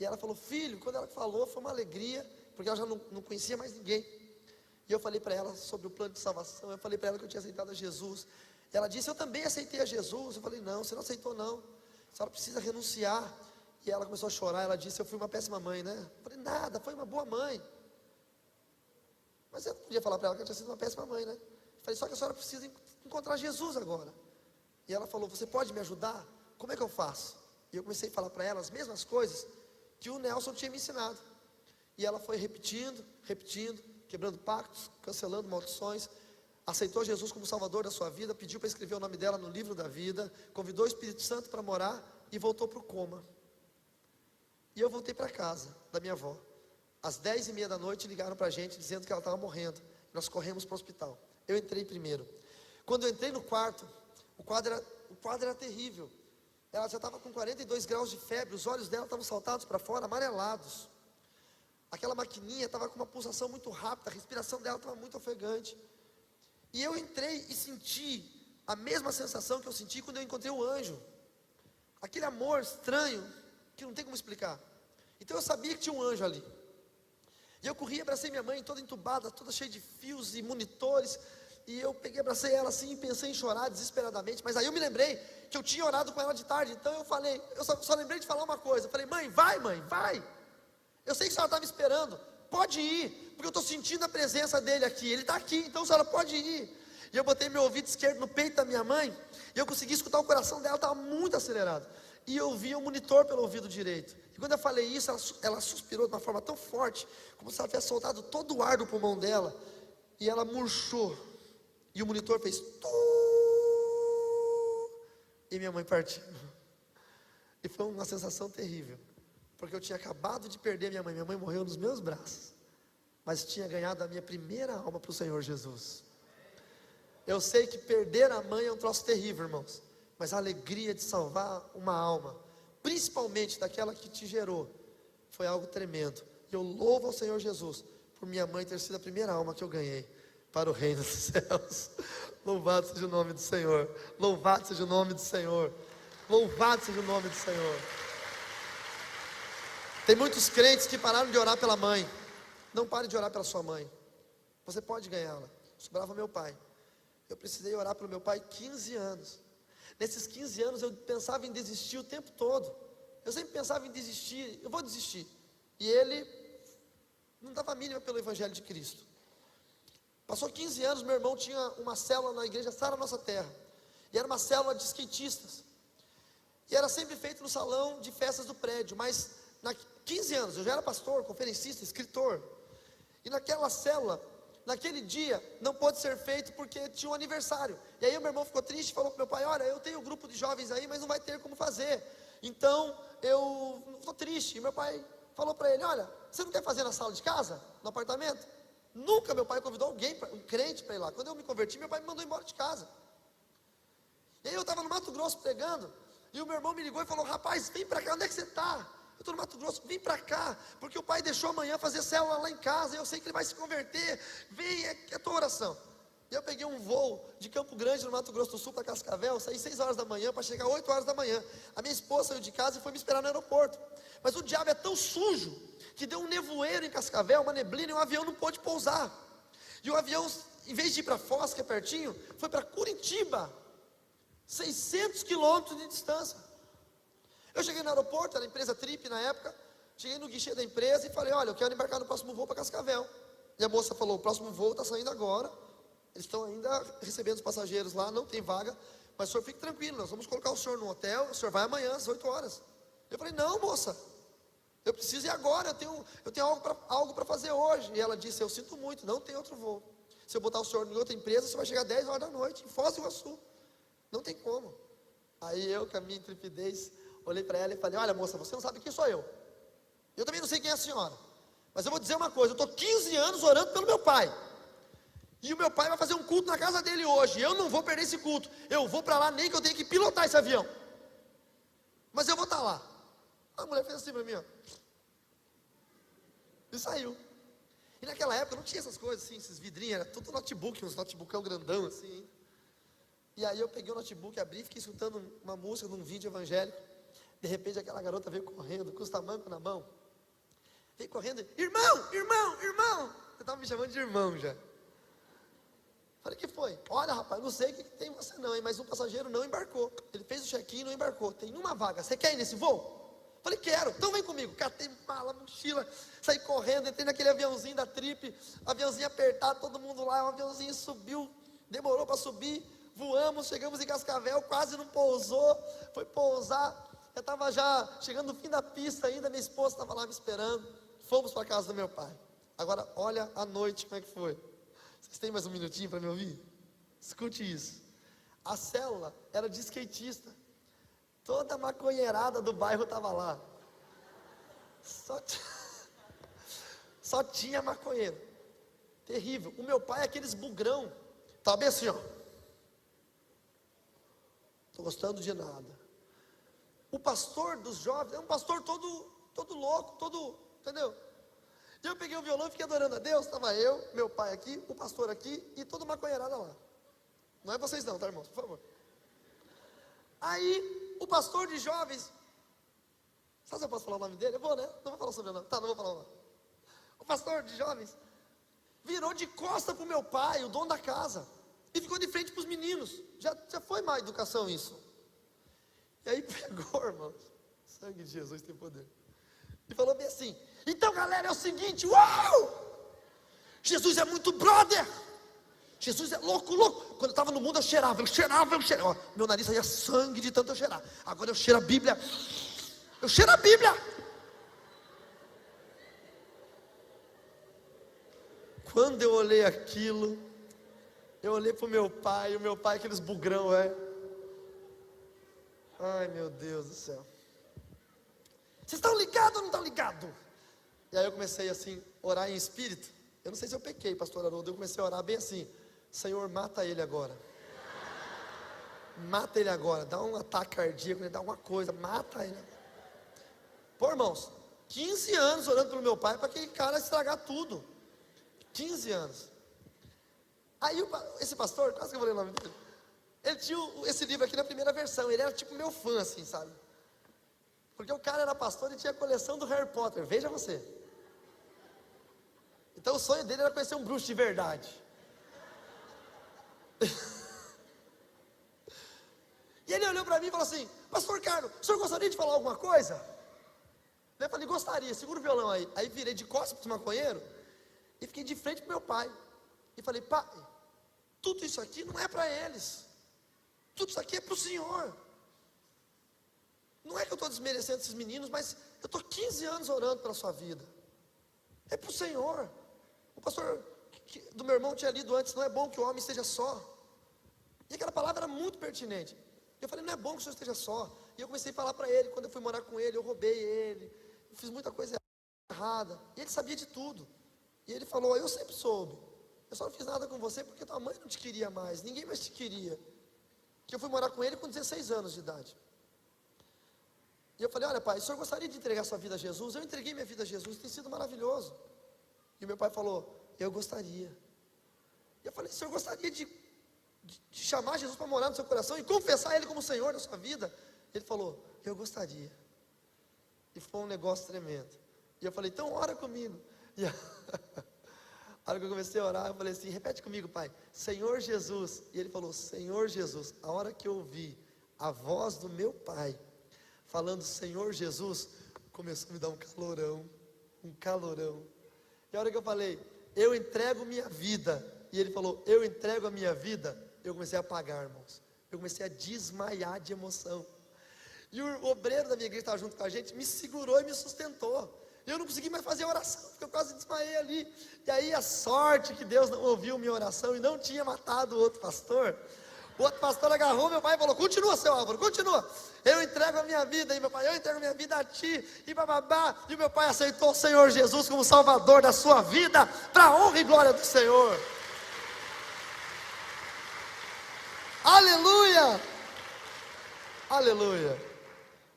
E ela falou: filho, quando ela falou, foi uma alegria, porque ela já não conhecia mais ninguém. E eu falei para ela sobre o plano de salvação, eu falei para ela que eu tinha aceitado a Jesus. Ela disse: eu também aceitei a Jesus. Eu falei: não, você não aceitou não, a senhora precisa renunciar. E ela começou a chorar, ela disse: eu fui uma péssima mãe, né? Eu falei: nada, foi uma boa mãe. Mas eu não podia falar para ela que eu tinha sido uma péssima mãe, né? Eu falei: só que a senhora precisa encontrar Jesus agora. E ela falou: você pode me ajudar? Como é que eu faço? E eu comecei a falar para ela as mesmas coisas que o Nelson tinha me ensinado. E ela foi repetindo, quebrando pactos, cancelando maldições, aceitou Jesus como Salvador da sua vida, pediu para escrever o nome dela no livro da vida, convidou o Espírito Santo para morar e voltou para o coma. E eu voltei para casa da minha avó. Às 10h30 da noite ligaram para a gente dizendo que ela estava morrendo. Nós corremos para o hospital. Eu entrei primeiro. Quando eu entrei no quarto, o quadro era terrível. Ela já estava com 42 graus de febre, os olhos dela estavam saltados para fora, amarelados. Aquela maquininha estava com uma pulsação muito rápida, a respiração dela estava muito ofegante. E eu entrei e senti a mesma sensação que eu senti quando eu encontrei o anjo. Aquele amor estranho, que não tem como explicar. Então eu sabia que tinha um anjo ali. E eu corri, abracei minha mãe, toda entubada, toda cheia de fios e monitores. E eu peguei, abracei ela assim e pensei em chorar desesperadamente. Mas aí eu me lembrei que eu tinha orado com ela de tarde. Então eu falei, eu só lembrei de falar uma coisa. Eu falei: mãe, vai. Eu sei que a senhora está me esperando, pode ir, porque eu estou sentindo a presença dele aqui. Ele está aqui, então a senhora pode ir. E eu botei meu ouvido esquerdo no peito da minha mãe, e eu consegui escutar o coração dela, estava muito acelerado. E eu vi o monitor pelo ouvido direito. E quando eu falei isso, ela suspirou de uma forma tão forte, como se ela tivesse soltado todo o ar do pulmão dela. E ela murchou. E o monitor fez tu. E minha mãe partiu. E foi uma sensação terrível, porque eu tinha acabado de perder minha mãe. Minha mãe morreu nos meus braços, mas tinha ganhado a minha primeira alma para o Senhor Jesus. Eu sei que perder a mãe é um troço terrível, irmãos, mas a alegria de salvar uma alma, principalmente daquela que te gerou, foi algo tremendo. E eu louvo ao Senhor Jesus por minha mãe ter sido a primeira alma que eu ganhei para o reino dos céus. Louvado seja o nome do Senhor. Louvado seja o nome do Senhor. Louvado seja o nome do Senhor. Tem muitos crentes que pararam de orar pela mãe. Não pare de orar pela sua mãe. Você pode ganhá-la. Sobrava meu pai. Eu precisei orar pelo meu pai 15 anos. Nesses 15 anos eu pensava em desistir o tempo todo. Eu sempre pensava em desistir. Eu vou desistir. E ele não dava a mínima pelo Evangelho de Cristo. Passou 15 anos, meu irmão tinha uma célula na igreja Sara Nossa Terra. E era uma célula de skatistas. E era sempre feito no salão de festas do prédio. Mas 15 anos, eu já era pastor, conferencista, escritor. E naquela célula, naquele dia, não pôde ser feito porque tinha um aniversário. E aí o meu irmão ficou triste e falou para meu pai: olha, eu tenho um grupo de jovens aí, mas não vai ter como fazer. Então, eu estou triste. E meu pai falou para ele: olha, você não quer fazer na sala de casa? No apartamento? Nunca meu pai convidou alguém, um crente, para ir lá. Quando eu me converti, meu pai me mandou embora de casa. E aí eu estava no Mato Grosso pregando, e o meu irmão me ligou e falou: rapaz, vem para cá, onde é que você está? Eu estou no Mato Grosso, vem para cá, porque o pai deixou amanhã fazer célula lá em casa, e eu sei que ele vai se converter, vem, é a tua oração. E eu peguei um voo de Campo Grande, no Mato Grosso do Sul, para Cascavel, saí 6 horas da manhã, para chegar 8 horas da manhã. A minha esposa saiu de casa e foi me esperar no aeroporto. Mas o diabo é tão sujo, que deu um nevoeiro em Cascavel, uma neblina, e o avião não pôde pousar. E o avião, em vez de ir para Foz, que é pertinho, foi para Curitiba, 600 quilômetros de distância. Eu cheguei no aeroporto, era a empresa Trip na época, Cheguei no guichê da empresa e falei, olha, eu quero embarcar no próximo voo para Cascavel. E a moça falou, o próximo voo está saindo agora, eles estão ainda recebendo os passageiros lá, não tem vaga, mas o senhor fique tranquilo, nós vamos colocar o senhor no hotel, o senhor vai amanhã às 8 horas. Eu falei, não, moça, eu preciso ir agora, eu tenho algo para fazer hoje. E ela disse, eu sinto muito, não tem outro voo. Se eu botar o senhor em outra empresa, você vai chegar 10 horas da noite, em Foz do Iguaçu. Não tem como. Aí eu, com a minha intrepidez, olhei para ela e falei, olha moça, você não sabe quem sou eu. Eu também não sei quem é a senhora. Mas eu vou dizer uma coisa, eu estou 15 anos orando pelo meu pai. E o meu pai vai fazer um culto na casa dele hoje. Eu não vou perder esse culto. Eu vou para lá, nem que eu tenha que pilotar esse avião. Mas eu vou estar lá. A mulher fez assim para mim, ó. E saiu. E naquela época não tinha essas coisas assim, esses vidrinhos, era tudo notebook, uns notebookão grandão assim. E aí eu peguei o notebook, abri, fiquei escutando uma música num vídeo evangélico. De repente aquela garota veio correndo, com os tamancos na mão. Veio correndo, irmão, irmão, irmão. Eu estava me chamando de irmão já. Falei, que foi? Olha rapaz, não sei o que tem você não, hein, mas um passageiro não embarcou. Ele fez o check-in e não embarcou. Tem uma vaga, você quer ir nesse voo? Falei, quero, então vem comigo. Catei mala, mochila, saí correndo, entrei naquele aviãozinho da Trip, aviãozinho apertado, todo mundo lá, o aviãozinho subiu, demorou para subir, voamos, chegamos em Cascavel, quase não pousou, foi pousar, eu estava já chegando no fim da pista ainda, minha esposa estava lá me esperando, fomos para a casa do meu pai. Agora, olha a noite como é que foi. Vocês têm mais um minutinho para me ouvir? Escute isso. A célula era de skatista. Toda a maconheirada do bairro estava lá. Só tinha maconheiro. Terrível. O meu pai é aqueles bugrão. Estava bem assim, ó. Estou gostando de nada. O pastor dos jovens é um pastor todo louco, entendeu? E eu peguei o violão e fiquei adorando a Deus. Estava eu, meu pai aqui, o pastor aqui e toda a maconheirada lá. Não é vocês não, tá irmãos? Por favor. Aí, o pastor de jovens, sabe se eu posso falar o nome dele? Eu vou, né? Não vou falar sobre o nome. Tá, não vou falar o nome. O pastor de jovens virou de costa para o meu pai, o dono da casa, e ficou de frente para os meninos. Já foi má educação isso. E aí pegou, irmãos, sangue de Jesus tem poder. E falou bem assim, então galera, é o seguinte, uau! Jesus é muito brother! Jesus é louco. Quando eu estava no mundo eu cheirava. Ó, meu nariz saía sangue de tanto eu cheirar. Agora eu cheiro a Bíblia. Eu cheiro a Bíblia. Quando eu olhei aquilo, eu olhei para o meu pai, aqueles bugrão, ai meu Deus do céu. Vocês estão ligados ou não estão ligados? E aí eu comecei assim, orar em espírito. Eu não sei se eu pequei, pastor Haroldo. Eu comecei a orar bem assim, Senhor, mata ele agora. Mata ele agora, dá um ataque cardíaco, dá alguma coisa, mata ele. Pô, irmãos, 15 anos orando pelo meu pai para aquele cara estragar tudo. 15 anos. Aí esse pastor, quase que eu vou ler o nome dele, ele tinha esse livro aqui na primeira versão, ele era tipo meu fã assim, sabe? Porque o cara era pastor e tinha a coleção do Harry Potter, veja você. Então o sonho dele era conhecer um bruxo de verdade. E ele olhou para mim e falou assim, pastor Carlos, o senhor gostaria de falar alguma coisa? Eu falei, gostaria, segura o violão aí. Aí virei de costas para o maconheiro e fiquei de frente para meu pai. E falei, pai, tudo isso aqui não é para eles. Tudo isso aqui é para o Senhor. Não é que eu estou desmerecendo esses meninos, mas eu estou 15 anos orando pela sua vida. É para o Senhor. O pastor do meu irmão tinha lido antes, não é bom que o homem esteja só. E aquela palavra era muito pertinente. Eu falei, não é bom que o senhor esteja só. E eu comecei a falar para ele, quando eu fui morar com ele, eu roubei ele, eu fiz muita coisa errada. E ele sabia de tudo. E ele falou, eu sempre soube. Eu só não fiz nada com você porque tua mãe não te queria mais, ninguém mais te queria. Que eu fui morar com ele com 16 anos de idade. E eu falei, olha pai, o senhor gostaria de entregar sua vida a Jesus? Eu entreguei minha vida a Jesus, tem sido maravilhoso. E o meu pai falou, eu gostaria. E eu falei, o senhor gostaria de chamar Jesus para morar no seu coração e confessar Ele como Senhor da sua vida? Ele falou, eu gostaria. E foi um negócio tremendo. E eu falei, então ora comigo. E a hora que eu comecei a orar, eu falei assim, repete comigo pai, Senhor Jesus. E ele falou, Senhor Jesus. A hora que eu ouvi a voz do meu pai falando Senhor Jesus, começou a me dar um calorão. Um calorão. E a hora que eu falei, eu entrego minha vida. E ele falou, eu entrego a minha vida. Eu comecei a apagar, irmãos. Eu comecei a desmaiar de emoção. E o obreiro da minha igreja estava junto com a gente, me segurou e me sustentou. Eu não consegui mais fazer a oração, porque eu quase desmaiei ali. E aí a sorte que Deus não ouviu minha oração e não tinha matado o outro pastor. O outro pastor agarrou meu pai e falou, continua, seu Álvaro, continua. Eu entrego a minha vida, e meu pai, eu entrego a minha vida a ti, e bababá. E o meu pai aceitou o Senhor Jesus como Salvador da sua vida, para a honra e glória do Senhor. Aleluia! Aleluia!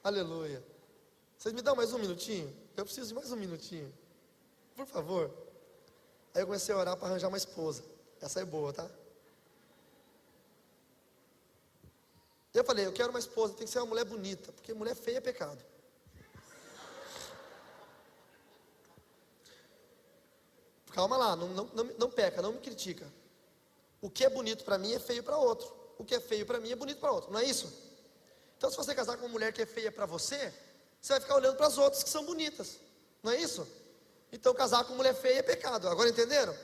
Aleluia! Vocês me dão mais um minutinho? Eu preciso de mais um minutinho, por favor. Aí eu comecei a orar para arranjar uma esposa. Essa é boa, tá? Eu falei, eu quero uma esposa, tem que ser uma mulher bonita, porque mulher feia é pecado. Calma lá, não peca, não me critica. O que é bonito para mim é feio para outro. O que é feio para mim é bonito para outro, não é isso? Então se você casar com uma mulher que é feia para você, você vai ficar olhando para as outras que são bonitas, não é isso? Então casar com mulher feia é pecado, agora entenderam?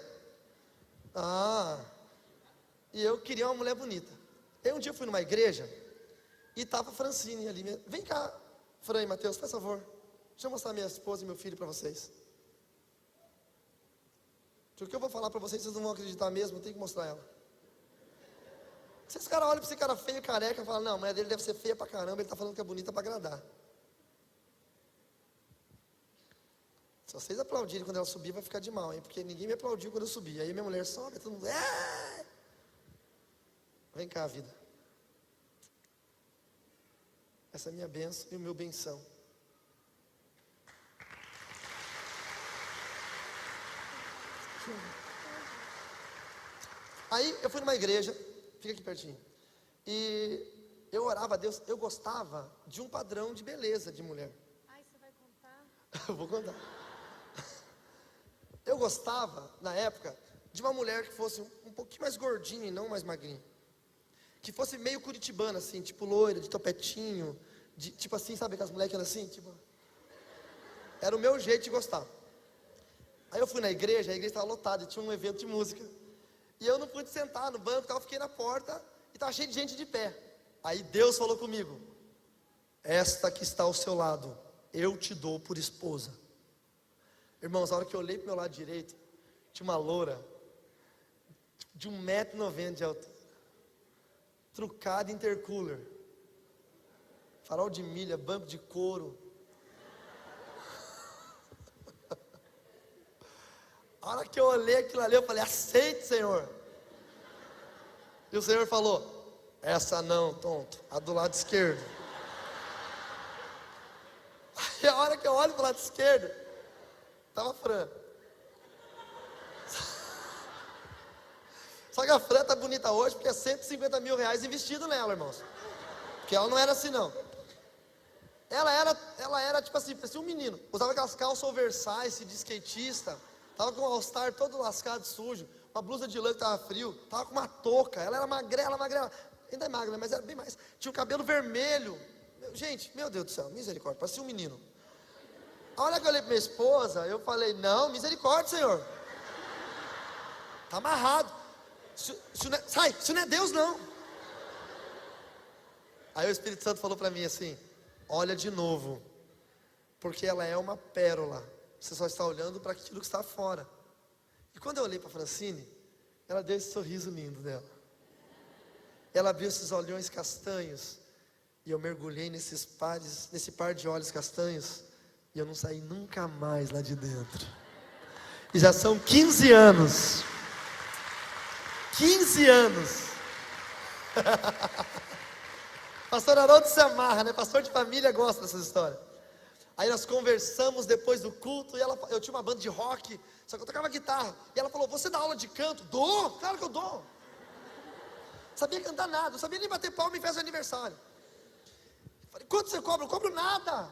E eu queria uma mulher bonita. Aí um dia eu fui numa igreja e estava a Francine ali. Vem cá, Fran e Mateus, por favor. Deixa eu mostrar minha esposa e meu filho para vocês. O que eu vou falar para vocês, vocês não vão acreditar mesmo, eu tenho que mostrar ela. Se esse cara olha para esse cara feio, careca, e fala, não, a mulher dele deve ser feia pra caramba, ele está falando que é bonita para agradar. Se vocês aplaudirem quando ela subir, vai ficar de mal, hein? Porque ninguém me aplaudiu quando eu subi. Aí minha mulher sobe, todo mundo... Vem cá, vida. Essa é a minha bênção e o meu benção. Aí eu fui numa igreja, fica aqui pertinho. E eu orava a Deus, eu gostava de um padrão de beleza de mulher.
Ai, você vai contar?
Eu vou contar. Eu gostava, na época, de uma mulher que fosse um pouquinho mais gordinha e não mais magrinha. Que fosse meio curitibana, assim, tipo loira, de topetinho, tipo assim, sabe aquelas mulheres que andam assim, tipo... Era o meu jeito de gostar. Aí eu fui na igreja, a igreja estava lotada, e tinha um evento de música. E eu não pude sentar no banco, eu fiquei na porta, e estava cheio de gente de pé. Aí Deus falou comigo, esta que está ao seu lado, eu te dou por esposa. Irmãos, a hora que eu olhei para o meu lado direito, tinha uma loura, de 1,90 m de altura. Trucado intercooler, farol de milha, banco de couro. A hora que eu olhei aquilo ali, eu falei, aceite, Senhor. E o Senhor falou, essa não, tonto, a do lado esquerdo. Aí a hora que eu olho para o lado esquerdo, estava a Fran. Só que a Fran tá bonita hoje porque é 150 mil reais investido nela, irmãos. Porque ela não era assim, não. Ela era tipo assim, parecia um menino. Usava aquelas calças oversize de skatista. Tava com um all-star todo lascado, sujo. Uma blusa de lã que tava frio. Tava com uma touca. Ela era magrela. Ainda é magra, mas era bem mais. Tinha o cabelo vermelho. Gente, meu Deus do céu, misericórdia. Parecia um menino. A hora que eu olhei pra minha esposa, eu falei, não, misericórdia, Senhor. Tá amarrado. Sai, isso não é Deus não. Aí o Espírito Santo falou para mim assim, olha de novo, porque ela é uma pérola, você só está olhando para aquilo que está fora. E quando eu olhei para Francine, ela deu esse sorriso lindo dela, ela abriu esses olhões castanhos, e eu mergulhei nesse par de olhos castanhos, e eu não saí nunca mais lá de dentro. E já são 15 anos. 15 anos. Pastor Haroldo se amarra, né? Pastor de família gosta dessas histórias. Aí nós conversamos depois do culto. E eu tinha uma banda de rock, só que eu tocava guitarra. E ela falou, você dá aula de canto? Dou, claro que eu dou. Sabia cantar nada, não sabia nem bater palma em festa de aniversário. Falei, quanto você cobra? Eu cobro nada.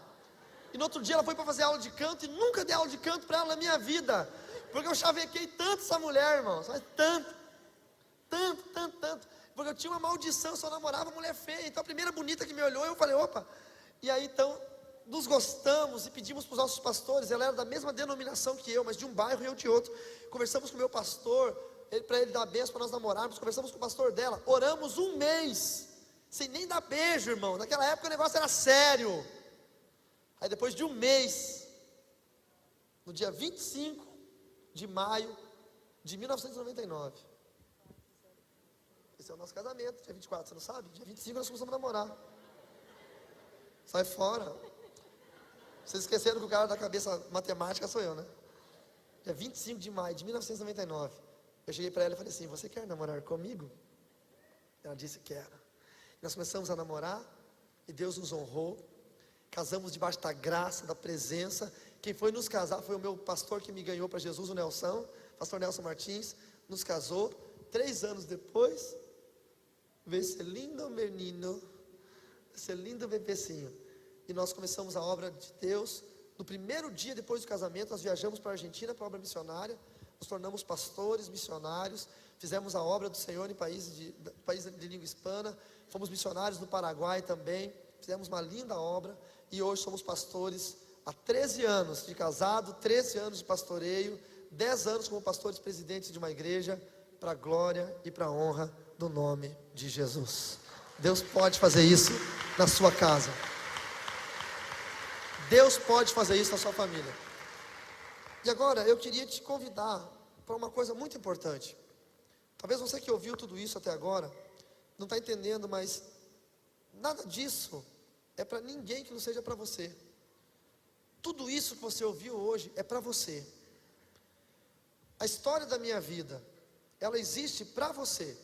E no outro dia ela foi para fazer aula de canto. E nunca dei aula de canto para ela na minha vida, porque eu chavequei tanto essa mulher, irmãos. Mas tanto. Porque eu tinha uma maldição, eu só namorava mulher feia. Então a primeira bonita que me olhou, eu falei, opa. E aí então, nos gostamos e pedimos para os nossos pastores. Ela era da mesma denominação que eu, mas de um bairro e eu de outro. Conversamos com o meu pastor, para ele dar bênção para nós namorarmos. Conversamos com o pastor dela, oramos um mês, sem nem dar beijo, irmão. Naquela época o negócio era sério. Aí depois de um mês, no dia 25 de maio de 1999, esse é o nosso casamento, dia 24, você não sabe? Dia 25 nós começamos a namorar. Sai fora. Vocês esqueceram que o cara da cabeça matemática sou eu, né? Dia 25 de maio de 1999, eu cheguei para ela e falei assim: você quer namorar comigo? Ela disse: quero. Nós começamos a namorar e Deus nos honrou. Casamos debaixo da graça, da presença. Quem foi nos casar foi o meu pastor que me ganhou para Jesus, o Nelson, pastor Nelson Martins. Nos casou. 3 anos depois, veio esse lindo menino, esse lindo bebezinho. E nós começamos a obra de Deus. No primeiro dia depois do casamento, nós viajamos para a Argentina para a obra missionária. Nos tornamos pastores, missionários. Fizemos a obra do Senhor em países de língua hispana. Fomos missionários no Paraguai também. Fizemos uma linda obra. E hoje somos pastores há 13 anos de casado, 13 anos de pastoreio, 10 anos como pastores presidentes de uma igreja, para a glória e para a honra do nome de Jesus. Deus pode fazer isso na sua casa. Deus pode fazer isso na sua família. E agora eu queria te convidar para uma coisa muito importante. Talvez você que ouviu tudo isso até agora não está entendendo, mas nada disso é para ninguém que não seja para você. Tudo isso que você ouviu hoje é para você. A história da minha vida, ela existe para você.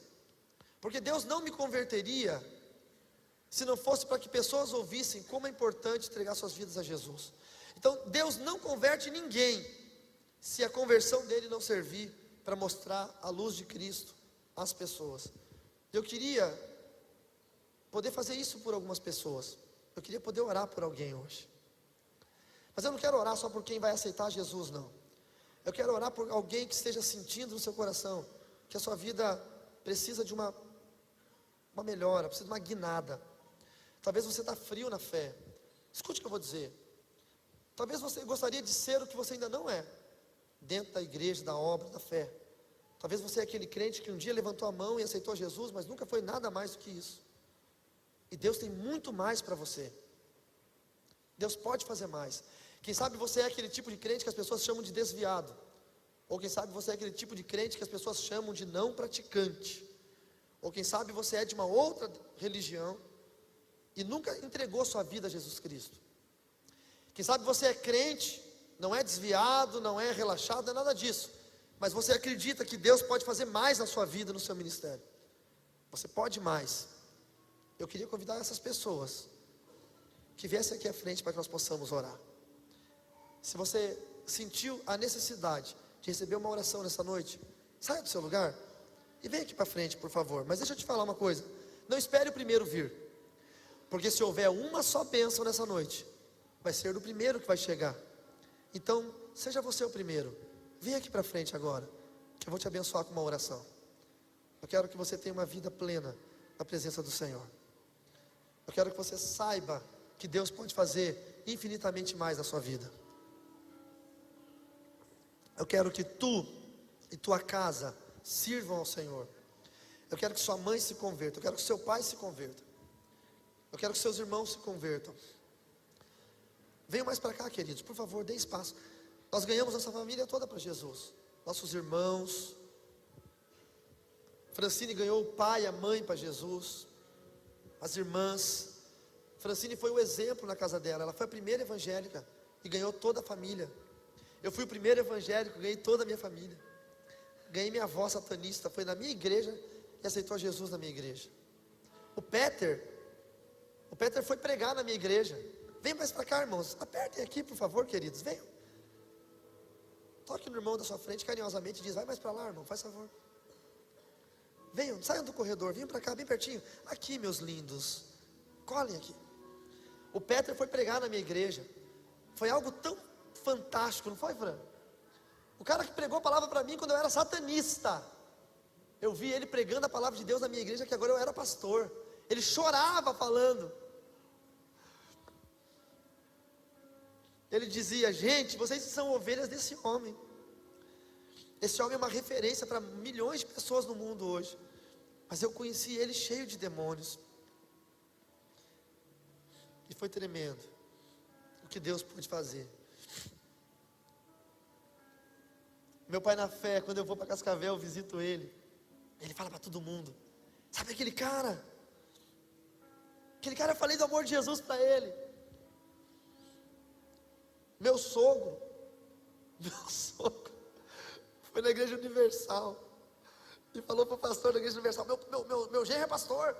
Porque Deus não me converteria se não fosse para que pessoas ouvissem como é importante entregar suas vidas a Jesus. Então Deus não converte ninguém se a conversão dele não servir para mostrar a luz de Cristo às pessoas. Eu queria poder fazer isso por algumas pessoas. Eu queria poder orar por alguém hoje. Mas eu não quero orar só por quem vai aceitar Jesus, não. Eu quero orar por alguém que esteja sentindo no seu coração que a sua vida precisa de uma melhora, precisa de uma guinada. Talvez você está frio na fé. Escute o que eu vou dizer. Talvez você gostaria de ser o que você ainda não é, dentro da igreja, da obra, da fé. Talvez você é aquele crente que um dia levantou a mão e aceitou Jesus, mas nunca foi nada mais do que isso. E Deus tem muito mais para você. Deus pode fazer mais. Quem sabe você é aquele tipo de crente que as pessoas chamam de desviado. Ou quem sabe você é aquele tipo de crente que as pessoas chamam de não praticante. Ou quem sabe você é de uma outra religião e nunca entregou sua vida a Jesus Cristo. Quem sabe você é crente, não é desviado, não é relaxado, não é nada disso. Mas você acredita que Deus pode fazer mais na sua vida, no seu ministério. Você pode mais. Eu queria convidar essas pessoas que viessem aqui à frente para que nós possamos orar. Se você sentiu a necessidade de receber uma oração nessa noite, saia do seu lugar e venha aqui para frente, por favor. Mas deixa eu te falar uma coisa: não espere o primeiro vir, porque se houver uma só bênção nessa noite, vai ser do primeiro que vai chegar. Então, seja você o primeiro. Venha aqui para frente agora, que eu vou te abençoar com uma oração. Eu quero que você tenha uma vida plena na presença do Senhor. Eu quero que você saiba que Deus pode fazer infinitamente mais na sua vida. Eu quero que tu e tua casa sirvam ao Senhor. Eu quero que sua mãe se converta. Eu quero que seu pai se converta. Eu quero que seus irmãos se convertam. Venham mais para cá, queridos, por favor, dê espaço. Nós ganhamos nossa família toda para Jesus. Nossos irmãos. Francine ganhou o pai e a mãe para Jesus. As irmãs. Francine foi o exemplo na casa dela. Ela foi a primeira evangélica e ganhou toda a família. Eu fui o primeiro evangélico, ganhei toda a minha família. Ganhei minha avó satanista, foi na minha igreja e aceitou Jesus na minha igreja. O Peter foi pregar na minha igreja. Vem mais para cá, irmãos. Apertem aqui, por favor, queridos. Venham. Toque no irmão da sua frente carinhosamente e diz: vai mais para lá, irmão, faz favor. Venham, saiam do corredor, venham para cá, bem pertinho. Aqui, meus lindos. Colhem aqui. O Peter foi pregar na minha igreja. Foi algo tão fantástico, não foi, Fran? O cara que pregou a palavra para mim quando eu era satanista. Eu vi ele pregando a palavra de Deus na minha igreja, que agora eu era pastor. Ele chorava falando. Ele dizia: gente, vocês são ovelhas desse homem. Esse homem é uma referência para milhões de pessoas no mundo hoje. Mas eu conheci ele cheio de demônios. E foi tremendo o que Deus pôde fazer. Meu pai na fé, quando eu vou para Cascavel, eu visito ele. Ele fala para todo mundo: sabe aquele cara? Aquele cara, eu falei do amor de Jesus para ele. Meu sogro foi na Igreja Universal e falou para o pastor da Igreja Universal: meu genro é pastor.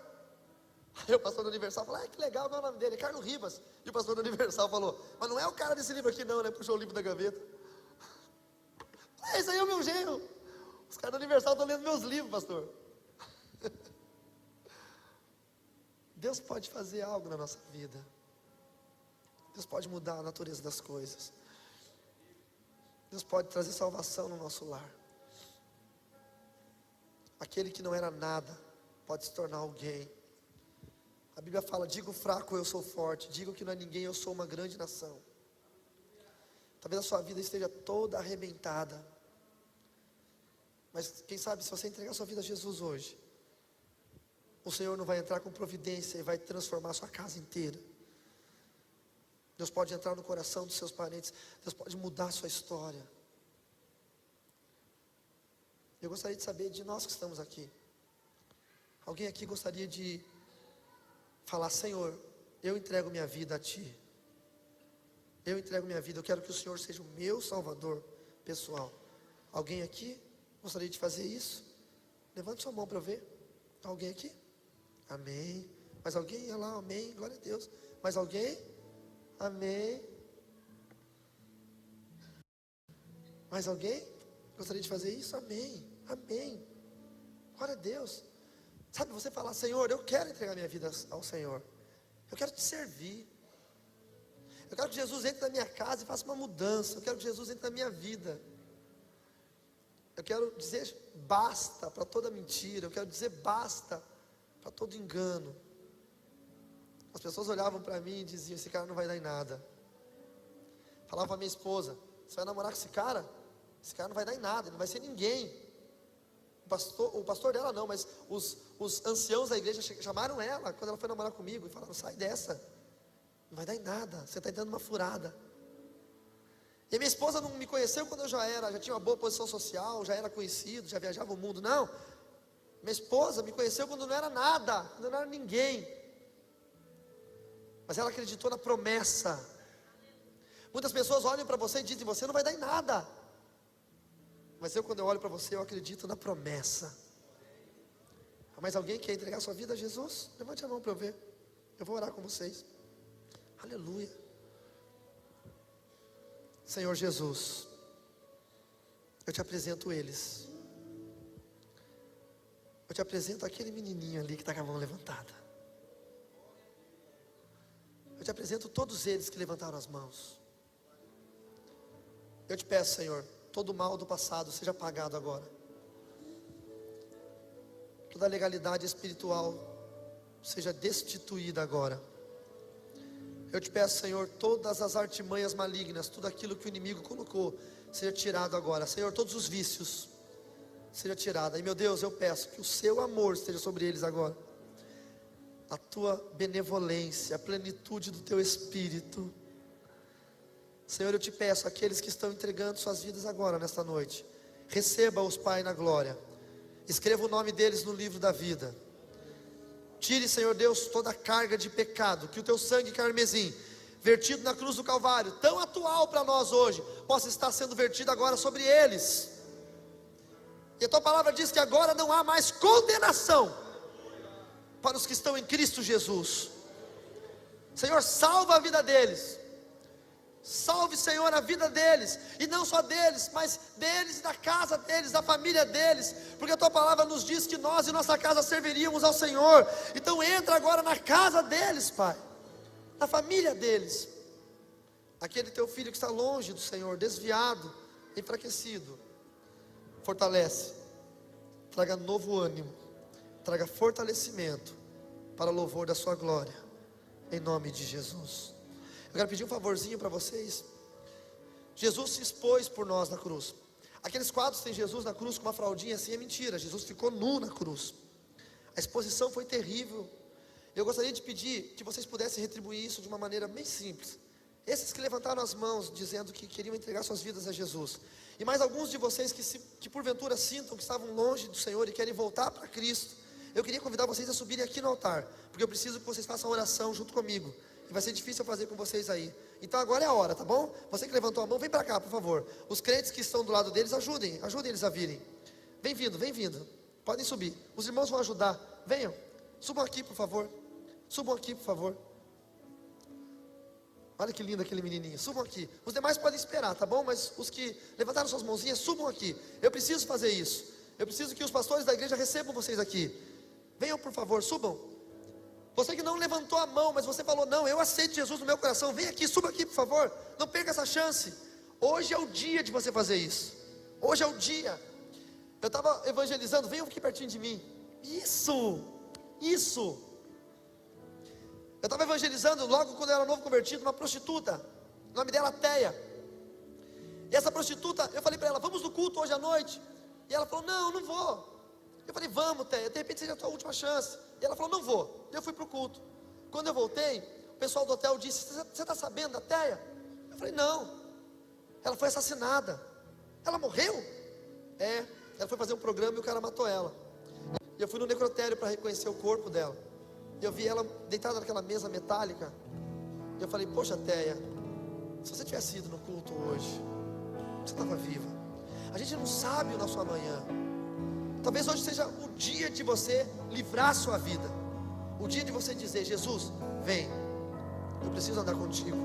Aí o pastor da Universal falou: que legal, qual é o nome dele? Carlos Ribas. E o pastor da Universal falou: mas não é o cara desse livro aqui não, né? Puxou o livro da gaveta. Esse aí é o meu genro. Os caras da Universal estão lendo meus livros, pastor. Deus pode fazer algo na nossa vida. Deus pode mudar a natureza das coisas. Deus pode trazer salvação no nosso lar. Aquele que não era nada pode se tornar alguém. A Bíblia fala: digo fraco, eu sou forte. Digo que não é ninguém, eu sou uma grande nação. Talvez a sua vida esteja toda arrebentada, mas quem sabe, se você entregar a sua vida a Jesus hoje, o Senhor não vai entrar com providência e vai transformar a sua casa inteira. Deus pode entrar no coração dos seus parentes. Deus pode mudar a sua história. Eu gostaria de saber de nós que estamos aqui. Alguém aqui gostaria de falar: Senhor, eu entrego minha vida a Ti. Eu entrego minha vida, eu quero que o Senhor seja o meu Salvador pessoal. Alguém aqui gostaria de fazer isso? Levante sua mão para eu ver. Alguém aqui? Amém. Mais alguém? Olha lá, amém, glória a Deus. Mais alguém? Amém. Mais alguém? Gostaria de fazer isso? Amém. Amém. Glória a Deus. Sabe, você falar: Senhor, eu quero entregar minha vida ao Senhor. Eu quero te servir. Eu quero que Jesus entre na minha casa e faça uma mudança. Eu quero que Jesus entre na minha vida. Eu quero dizer basta para toda mentira. Eu quero dizer basta para todo engano. As pessoas olhavam para mim e diziam: esse cara não vai dar em nada. Falava para minha esposa: você vai namorar com esse cara? Esse cara não vai dar em nada, ele não vai ser ninguém. O pastor dela não, mas os anciãos da igreja chamaram ela quando ela foi namorar comigo e falaram: sai dessa, não vai dar em nada, você está entrando numa furada. E a minha esposa não me conheceu quando eu já tinha uma boa posição social, já era conhecido, já viajava o mundo. Não, minha esposa me conheceu quando não era nada, quando não era ninguém. Mas ela acreditou na promessa. Muitas pessoas olham para você e dizem: você não vai dar em nada. Mas quando eu olho para você, eu acredito na promessa. Há mais alguém que quer entregar sua vida a Jesus? Levante a mão para eu ver. Eu vou orar com vocês. Aleluia. Senhor Jesus, eu te apresento eles. Eu te apresento aquele menininho ali que está com a mão levantada. Eu te apresento todos eles que levantaram as mãos. Eu te peço, Senhor, todo o mal do passado seja apagado agora. Toda a legalidade espiritual seja destituída agora. Eu te peço, Senhor, todas as artimanhas malignas, tudo aquilo que o inimigo colocou, seja tirado agora. Senhor, todos os vícios, seja tirado. E meu Deus, eu peço que o seu amor esteja sobre eles agora. A tua benevolência, a plenitude do teu Espírito. Senhor, eu te peço, aqueles que estão entregando suas vidas agora, nesta noite, receba-os, Pai, na glória. Escreva o nome deles no livro da vida. Tire, Senhor Deus, toda a carga de pecado, que o teu sangue carmesim, vertido na cruz do Calvário, tão atual para nós hoje, possa estar sendo vertido agora sobre eles. E a tua palavra diz que agora não há mais condenação para os que estão em Cristo Jesus. Senhor, salva a vida deles. Salve, Senhor, a vida deles, e não só deles, mas deles e da casa deles, da família deles, porque a tua palavra nos diz que nós e nossa casa serviríamos ao Senhor. Então entra agora na casa deles, Pai, na família deles. Aquele teu filho que está longe do Senhor, desviado, enfraquecido, fortalece, traga novo ânimo, traga fortalecimento para o louvor da sua glória, em nome de Jesus. Eu quero pedir um favorzinho para vocês. Jesus se expôs por nós na cruz. Aqueles quadros tem Jesus na cruz com uma fraldinha assim, é mentira. Jesus ficou nu na cruz. A exposição foi terrível. Eu gostaria de pedir que vocês pudessem retribuir isso de uma maneira bem simples. Esses que levantaram as mãos dizendo que queriam entregar suas vidas a Jesus, e mais alguns de vocês que porventura sintam que estavam longe do Senhor e querem voltar para Cristo, eu queria convidar vocês a subirem aqui no altar, porque eu preciso que vocês façam a oração junto comigo, e vai ser difícil eu fazer com vocês aí. Então agora é a hora, tá bom? Você que levantou a mão, vem para cá, por favor. Os crentes que estão do lado deles, ajudem eles a virem. Vem vindo, podem subir. Os irmãos vão ajudar, venham, subam aqui por favor. Subam aqui por favor. Olha que lindo aquele menininho, subam aqui. Os demais podem esperar, tá bom? Mas os que levantaram suas mãozinhas, subam aqui. Eu preciso fazer isso. Eu preciso que os pastores da igreja recebam vocês aqui. Venham por favor, subam. Você que não levantou a mão, mas você falou, não, eu aceito Jesus no meu coração, vem aqui, suba aqui por favor. Não perca essa chance. Hoje é o dia de você fazer isso. Hoje é o dia. Eu estava evangelizando, venham aqui pertinho de mim. Isso. Eu estava evangelizando logo quando eu era novo convertido, uma prostituta, o nome dela Teia. E essa prostituta, eu falei para ela, vamos no culto hoje à noite? E ela falou, não vou. Eu falei, vamos Teia, de repente seja a tua última chance. E ela falou, não vou. Eu fui para o culto. Quando eu voltei, o pessoal do hotel disse, você está sabendo da Teia? Eu falei, não. Ela foi assassinada. Ela morreu? Ela foi fazer um programa e o cara matou ela. E eu fui no necrotério para reconhecer o corpo dela. E eu vi ela deitada naquela mesa metálica. E eu falei, poxa Teia, se você tivesse ido no culto hoje, você estava viva. A gente não sabe o nosso amanhã. Talvez hoje seja o dia de você livrar a sua vida. O dia de você dizer, Jesus, vem, eu preciso andar contigo.